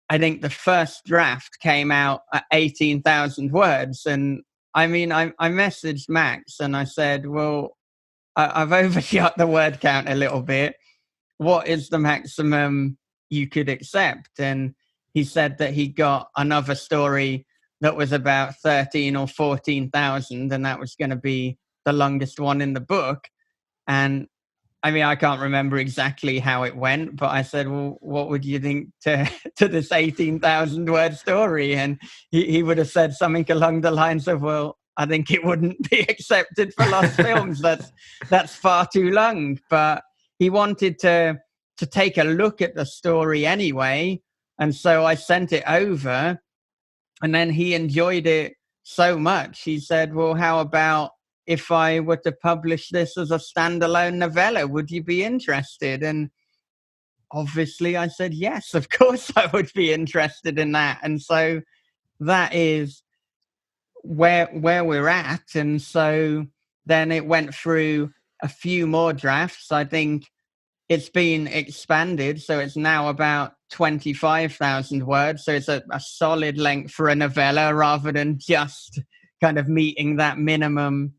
I think the first draft came out at 18,000 words. And I mean, I messaged Max and I said, well, I've overshot the word count a little bit. What is the maximum you could accept? And he said that he got another story that was about 13 or 14,000, and that was going to be the longest one in the book. And I mean, I can't remember exactly how it went, but I said, well, what would you think to this 18,000 word story? And he would have said something along the lines of, well, I think it wouldn't be accepted for lost films. That's far too long. But he wanted to take a look at the story anyway. And so I sent it over, and then he enjoyed it so much. He said, well, how about if I were to publish this as a standalone novella? Would you be interested? And obviously I said, yes, of course I would be interested in that. And so that is where we're at. And so then it went through a few more drafts. I think it's been expanded, so it's now about 25,000 words. So it's a solid length for a novella rather than just kind of meeting that minimum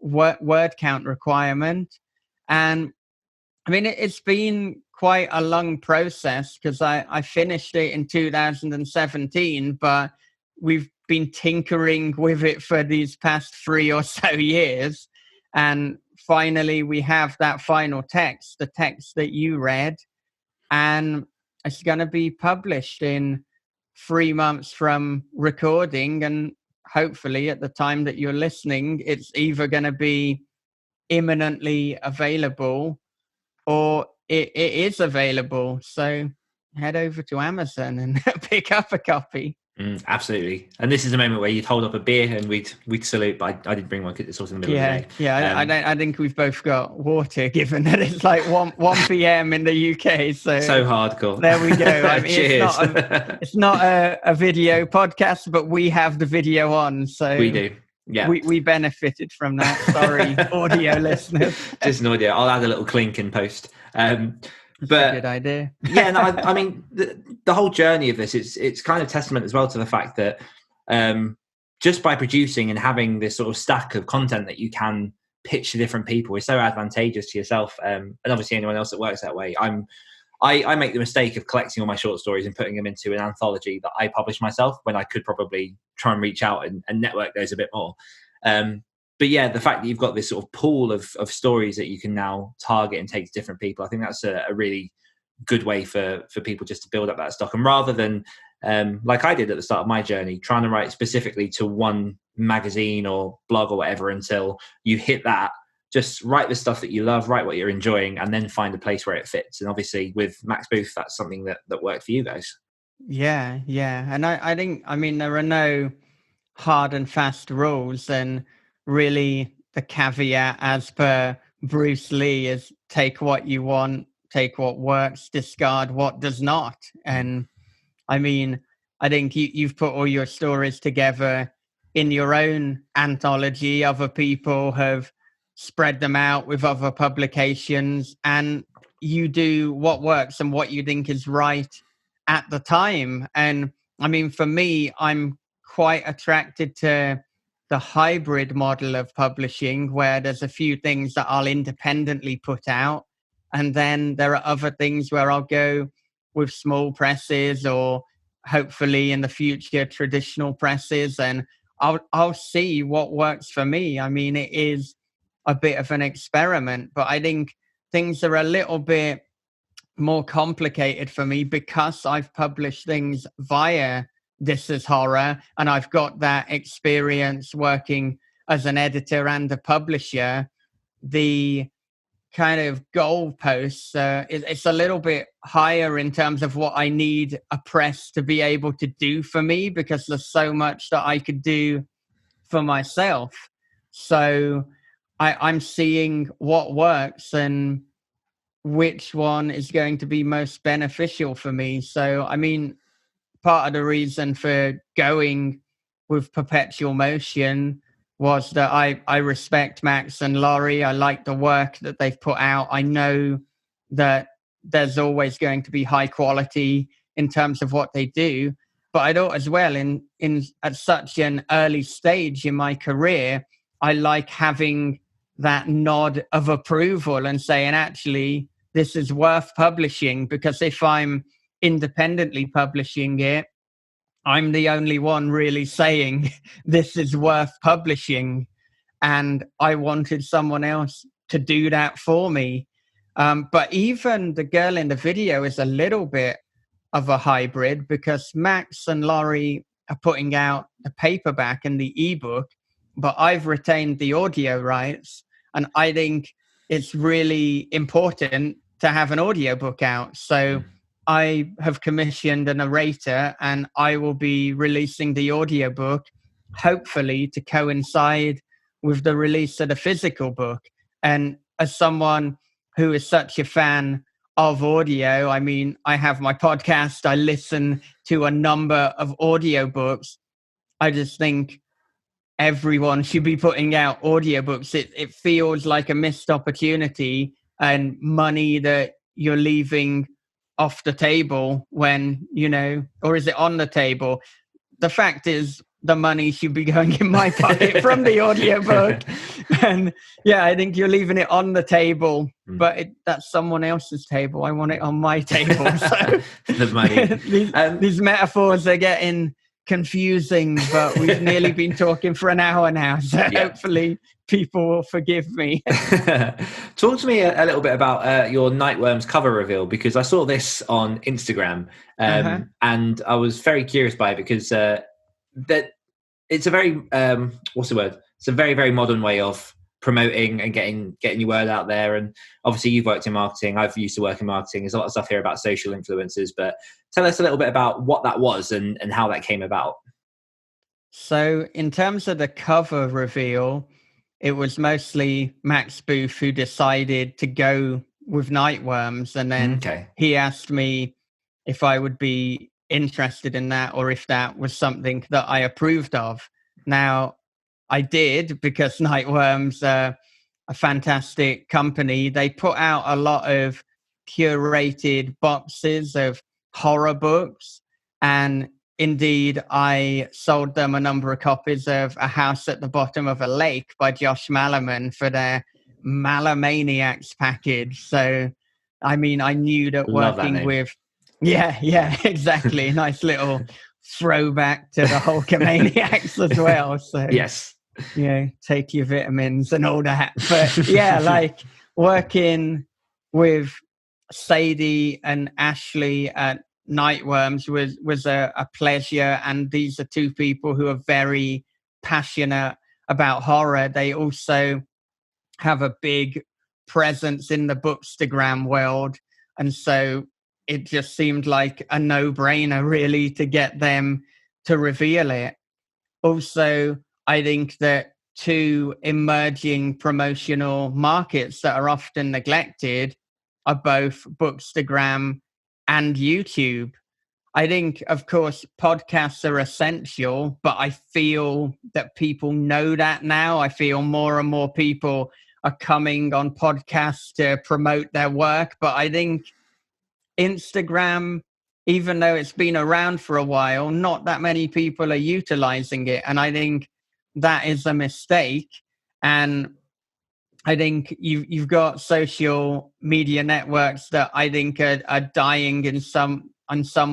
word count requirement. And I mean, it's been quite a long process because I finished it in 2017, but we've been tinkering with it for these past 3 or so years. And finally, we have that final text, the text that you read, and it's going to be published in 3 months from recording. And hopefully, at the time that you're listening, it's either going to be imminently available or it is available. So head over to Amazon and pick up a copy. Absolutely. And this is a moment where you'd hold up a beer and we'd salute, but I didn't bring one because it's also in the middle of the day. Yeah, I think we've both got water, given that it's like 1 p.m. in the UK. So hardcore. There we go. I mean, Cheers. It's not a video podcast, but we have the video on. So we do. Yeah, we benefited from that. Sorry, audio listeners. Just an audio. I'll add a little clink in post. But a good idea. Yeah, no, I mean, the whole journey of this, it's kind of testament as well to the fact that just by producing and having this sort of stack of content that you can pitch to different people is so advantageous to yourself, and obviously anyone else that works that way. I make the mistake of collecting all my short stories and putting them into an anthology that I publish myself when I could probably try and reach out and network those a bit more. But yeah, the fact that you've got this sort of pool of stories that you can now target and take to different people, I think that's a really good way for people just to build up that stock. And rather than, like I did at the start of my journey, trying to write specifically to one magazine or blog or whatever until you hit that, just write the stuff that you love, write what you're enjoying, and then find a place where it fits. And obviously with Max Booth, that's something that worked for you guys. Yeah. And I think, I mean, there are no hard and fast rules, and really the caveat as per Bruce Lee is take what you want, take what works, discard what does not. And I mean, I think you've put all your stories together in your own anthology. Other people have spread them out with other publications, and you do what works and what you think is right at the time. And I mean, for me, I'm quite attracted to the hybrid model of publishing, where there's a few things that I'll independently put out, and then there are other things where I'll go with small presses or hopefully in the future traditional presses, and I'll see what works for me. I mean, it is a bit of an experiment, but I think things are a little bit more complicated for me because I've published things via This Is Horror, and I've got that experience working as an editor and a publisher. The kind of goalposts, it's a little bit higher in terms of what I need a press to be able to do for me, because there's so much that I could do for myself. So I'm seeing what works and which one is going to be most beneficial for me. So, I mean, part of the reason for going with Perpetual Motion was that I respect Max and Laurie. I like the work that they've put out. I know that there's always going to be high quality in terms of what they do. But I thought as well, at such an early stage in my career, I like having that nod of approval and saying, actually, this is worth publishing, because if I'm independently publishing it, I'm the only one really saying this is worth publishing. And I wanted someone else to do that for me. But even the girl in the video is a little bit of a hybrid, because Max and Laurie are putting out the paperback and the ebook, but I've retained the audio rights. And I think it's really important to have an audiobook out. So I have commissioned a narrator, and I will be releasing the audiobook, hopefully to coincide with the release of the physical book. And as someone who is such a fan of audio, I mean, I have my podcast, I listen to a number of audiobooks. I just think everyone should be putting out audiobooks. It feels like a missed opportunity and money that you're leaving off the table when, or is it on the table? The fact is, the money should be going in my pocket from the audiobook. And I think you're leaving it on the table, but that's someone else's table. I want it on my table. So the money. These metaphors are getting confusing, but we've nearly been talking for an hour now. So hopefully people will forgive me. Talk to me a little bit about your Nightworms cover reveal, because I saw this on Instagram and I was very curious by it because that it's a very what's the word? It's a very, very modern way of promoting and getting your word out there. And obviously you've worked in marketing. I've used to work in marketing. There's a lot of stuff here about social influencers, but tell us a little bit about what that was and how that came about. So in terms of the cover reveal, it was mostly Max Booth who decided to go with Nightworms. And then he asked me if I would be interested in that or if that was something that I approved of. Now, I did, because Nightworms are a fantastic company. They put out a lot of curated boxes of horror books, and indeed I sold them a number of copies of A House at the Bottom of a Lake by Josh Malerman for their Malamaniacs package. So I mean, I knew that working with exactly, nice little throwback to the Hulkamaniacs as well. So yes, take your vitamins and all that. But like working with Sadie and Ashley at Nightworms was a pleasure. And these are two people who are very passionate about horror. They also have a big presence in the Bookstagram world. And so it just seemed like a no-brainer, really, to get them to reveal it. Also, I think that two emerging promotional markets that are often neglected are both Bookstagram and YouTube. I think, of course, podcasts are essential, but I feel that people know that now. I feel more and more people are coming on podcasts to promote their work. But I think Instagram, even though it's been around for a while, not that many people are utilizing it. And I think that is a mistake. And I think you've got social media networks that I think are dying in some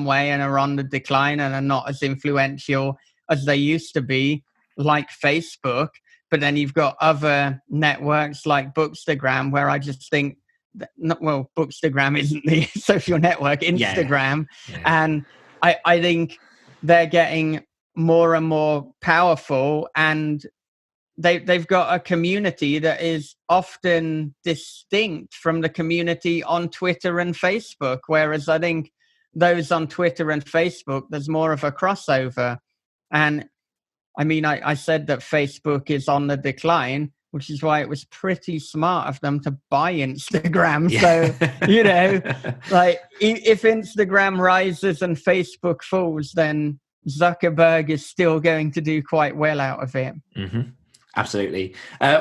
way and are on the decline and are not as influential as they used to be, like Facebook. But then you've got other networks like Bookstagram, where I just think Bookstagram isn't the social network, Instagram. And I think they're getting more and more powerful, and they've got a community that is often distinct from the community on Twitter and Facebook. Whereas I think those on Twitter and Facebook, there's more of a crossover. And I mean, I said that Facebook is on the decline, which is why it was pretty smart of them to buy Instagram. So, like if Instagram rises and Facebook falls, then Zuckerberg is still going to do quite well out of it. Mm-hmm. Absolutely.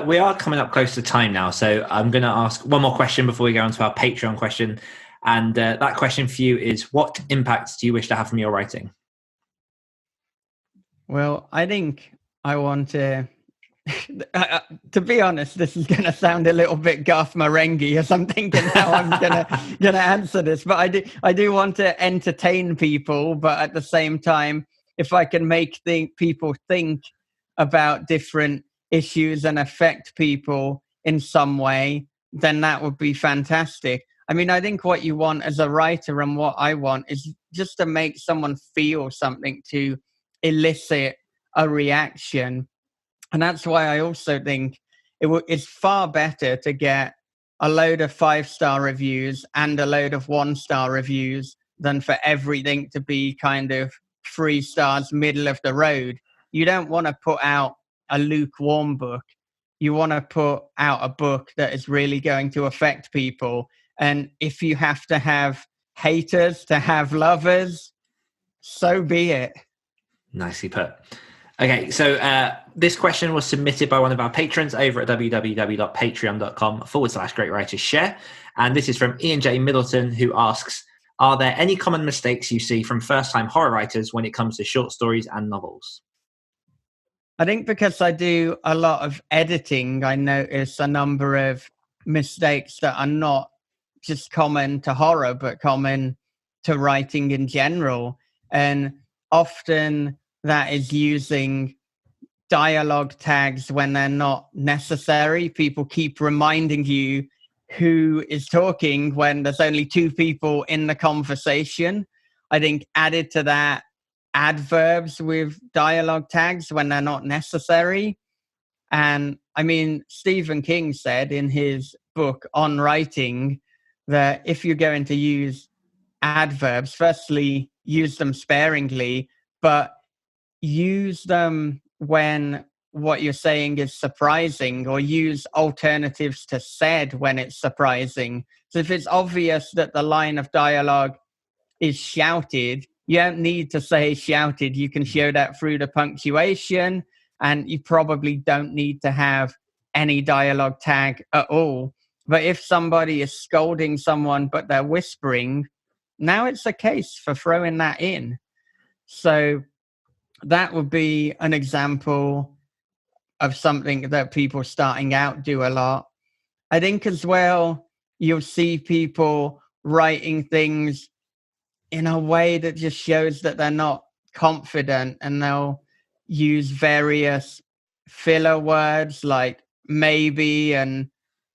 We are coming up close to time now. So I'm going to ask one more question before we go on to our Patreon question. And that question for you is, what impact do you wish to have from your writing? Well, I think I want to be honest, this is going to sound a little bit Garth Marenghi as I'm thinking how I'm going to answer this. But I do want to entertain people. But at the same time, if I can make people think about different issues and affect people in some way, then that would be fantastic. I mean, I think what you want as a writer and what I want is just to make someone feel something, to elicit a reaction. And that's why I also think it's far better to get a load of 5-star reviews and a load of 1-star reviews than for everything to be kind of 3 stars, middle of the road. You don't want to put out a lukewarm book. You want to put out a book that is really going to affect people. And if you have to have haters to have lovers, so be it. Nicely put. Okay, so this question was submitted by one of our patrons over at www.patreon.com/greatwritershare. And this is from Ian J. Middleton, who asks, are there any common mistakes you see from first-time horror writers when it comes to short stories and novels? I think because I do a lot of editing, I notice a number of mistakes that are not just common to horror, but common to writing in general. And often that is using dialogue tags when they're not necessary. People keep reminding you who is talking when there's only two people in the conversation. I think added to that, adverbs with dialogue tags when they're not necessary. And I mean, Stephen King said in his book on writing that if you're going to use adverbs, firstly, use them sparingly, but use them when what you're saying is surprising, or use alternatives to said when it's surprising. So if it's obvious that the line of dialogue is shouted, you don't need to say shouted. You can show that through the punctuation, and you probably don't need to have any dialogue tag at all. But if somebody is scolding someone but they're whispering, now it's a case for throwing that in. So that would be an example of something that people starting out do a lot. I think as well, you'll see people writing things in a way that just shows that they're not confident, and they'll use various filler words like maybe and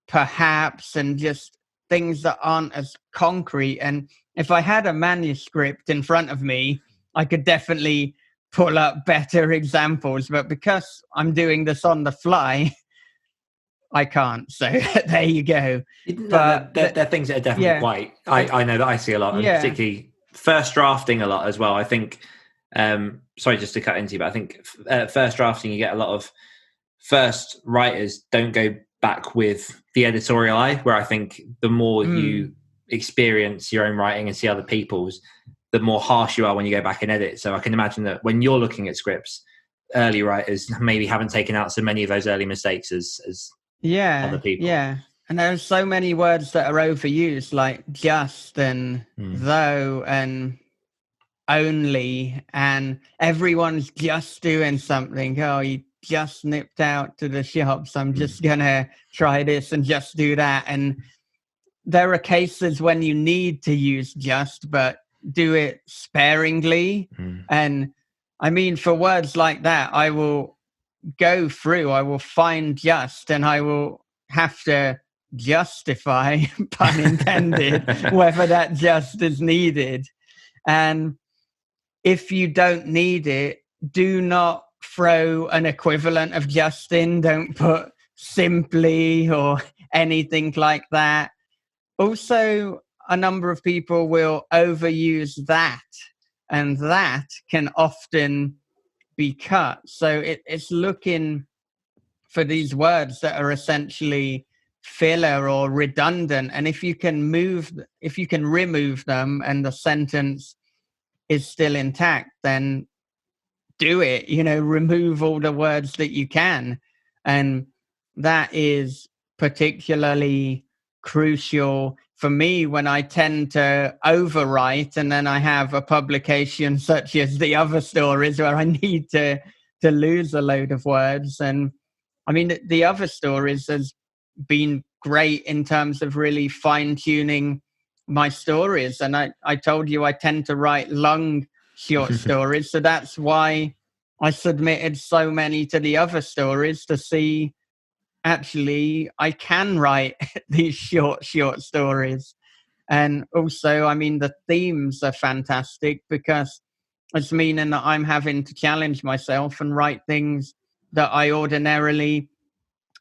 perhaps, and just things that aren't as concrete. And if I had a manuscript in front of me, I could definitely pull up better examples, but because I'm doing this on the fly, I can't. So there you go. But there are things that are definitely quite, I know that I see a lot, and particularly first drafting a lot as well. I think, sorry just to cut into you, but I think first drafting, you get a lot of first writers don't go back with the editorial eye, where I think the more you experience your own writing and see other people's, the more harsh you are when you go back and edit. So I can imagine that when you're looking at scripts, early writers maybe haven't taken out so many of those early mistakes as other people. Yeah. And there's so many words that are overused, like just and though and only, and everyone's just doing something. Oh, you just nipped out to the shops. I'm just going to try this and just do that. And there are cases when you need to use just, but do it sparingly. And I mean, for words like that, I will go through, I will find just, and I will have to justify, pun intended, whether that just is needed. And if you don't need it, do not throw an equivalent of just in. Don't put simply or anything like that. Also, a number of people will overuse that, and that can often be cut. So it's looking for these words that are essentially filler or redundant. And if you can remove them and the sentence is still intact, then do it. Remove all the words that you can. And that is particularly crucial for me when I tend to overwrite, and then I have a publication such as The Other Stories where I need to lose a load of words. And I mean, The Other Stories has been great in terms of really fine-tuning my stories. And I told you I tend to write long short stories, so that's why I submitted so many to The Other Stories, to see actually I can write these short stories. And also, I mean, the themes are fantastic because it's meaning that I'm having to challenge myself and write things that I ordinarily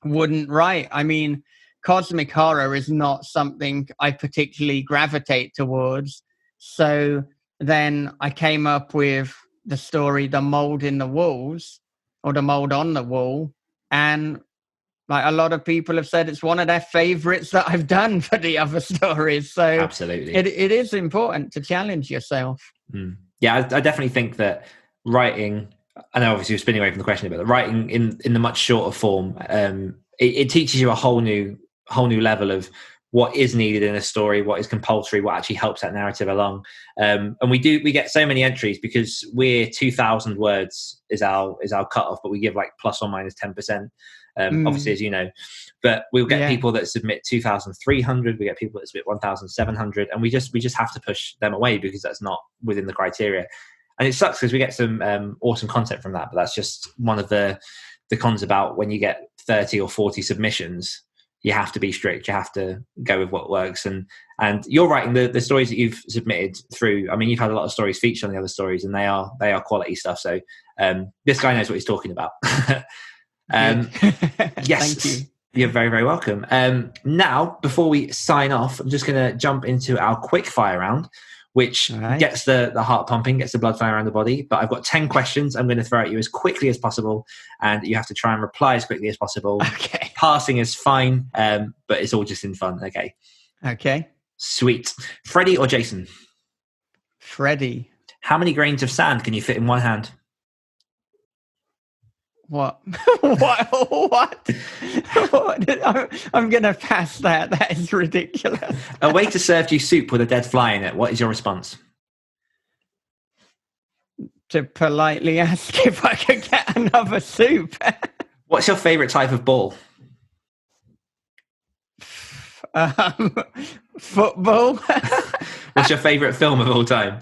wouldn't write. I mean, cosmic horror is not something I particularly gravitate towards. So then I came up with the story, The Mold in the Walls, or The Mold on the Wall. And like, a lot of people have said it's one of their favorites that I've done for The Other Stories. So absolutely, it is important to challenge yourself. Yeah, I definitely think that writing I know obviously you're spinning away from the question, but the writing in the much shorter form, it teaches you a whole new level of what is needed in a story, what is compulsory, what actually helps that narrative along. And we get so many entries because we're 2,000 words is our cutoff, but we give like plus or minus 10%. Obviously, as you know, but we'll get people that submit 2,300. We get people that submit 1,700, and we just have to push them away because that's not within the criteria. And it sucks because we get some awesome content from that, but that's just one of the cons about when you get 30 or 40 submissions. You have to be strict. You have to go with what works. And you're writing the stories that you've submitted through. I mean, you've had a lot of stories featured on the other stories, and they are quality stuff. So this guy knows what he's talking about. Yes, thank you. You're very, very welcome. Now, before we sign off, I'm just going to jump into our quick fire round, which gets the heart pumping, gets the blood flowing around the body. But I've got 10 questions I'm going to throw at you as quickly as possible, and you have to try and reply as quickly as possible. Okay. Passing is fine, but it's all just in fun. Okay. Sweet. Freddie or Jason? Freddie. How many grains of sand can you fit in one hand? What? What? I'm going to pass that. That is ridiculous. A waiter served you soup with a dead fly in it. What is your response? To politely ask if I could get another soup. What's your favourite type of ball? Football. What's your favourite film of all time?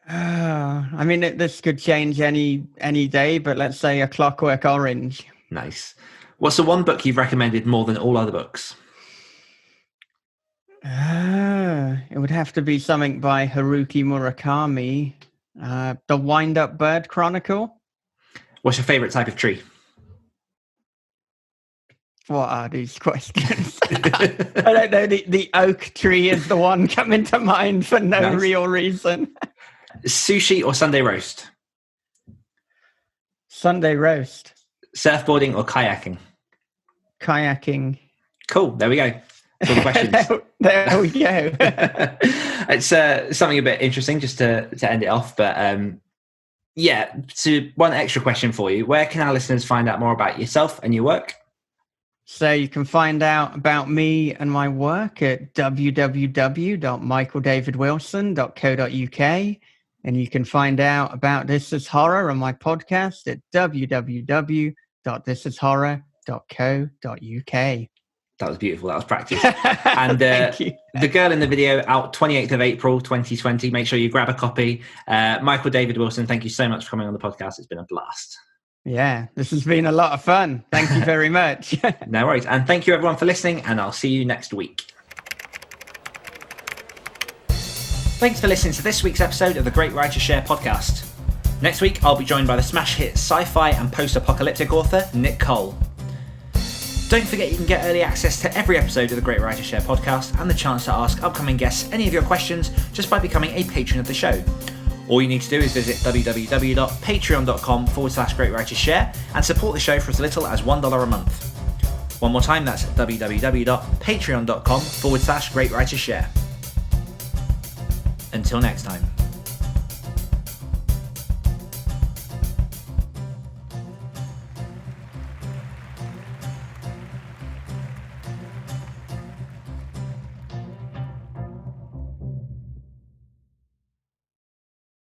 I mean, this could change any day, but let's say A Clockwork Orange. Nice. What's the one book you've recommended more than all other books? It would have to be something by Haruki Murakami. The Wind-Up Bird Chronicle. What's your favourite type of tree? What are these questions? I don't know. The oak tree is the one coming to mind for no real reason. Sushi or Sunday roast? Sunday roast. Surfboarding or kayaking? Kayaking. Cool. There we go. That's all the questions. there we go. It's something a bit interesting just to end it off. But so one extra question for you. Where can our listeners find out more about yourself and your work? So you can find out about me and my work at www.michaeldavidwilson.co.uk. And you can find out about This Is Horror and my podcast at www.thisishorror.co.uk. That was beautiful. That was practice. And the girl in the video out 28th of April, 2020. Make sure you grab a copy. Michael David Wilson, thank you so much for coming on the podcast. It's been a blast. Yeah, this has been a lot of fun. Thank you very much. No worries. And thank you everyone for listening, and I'll see you next week. Thanks for listening to this week's episode of the Great Writer Share podcast. Next week, I'll be joined by the smash hit sci-fi and post-apocalyptic author, Nick Cole. Don't forget you can get early access to every episode of the Great Writer Share podcast and the chance to ask upcoming guests any of your questions just by becoming a patron of the show. All you need to do is visit www.patreon.com/greatwritershare and support the show for as little as $1 a month. One more time, that's www.patreon.com/greatwritershare. Until next time.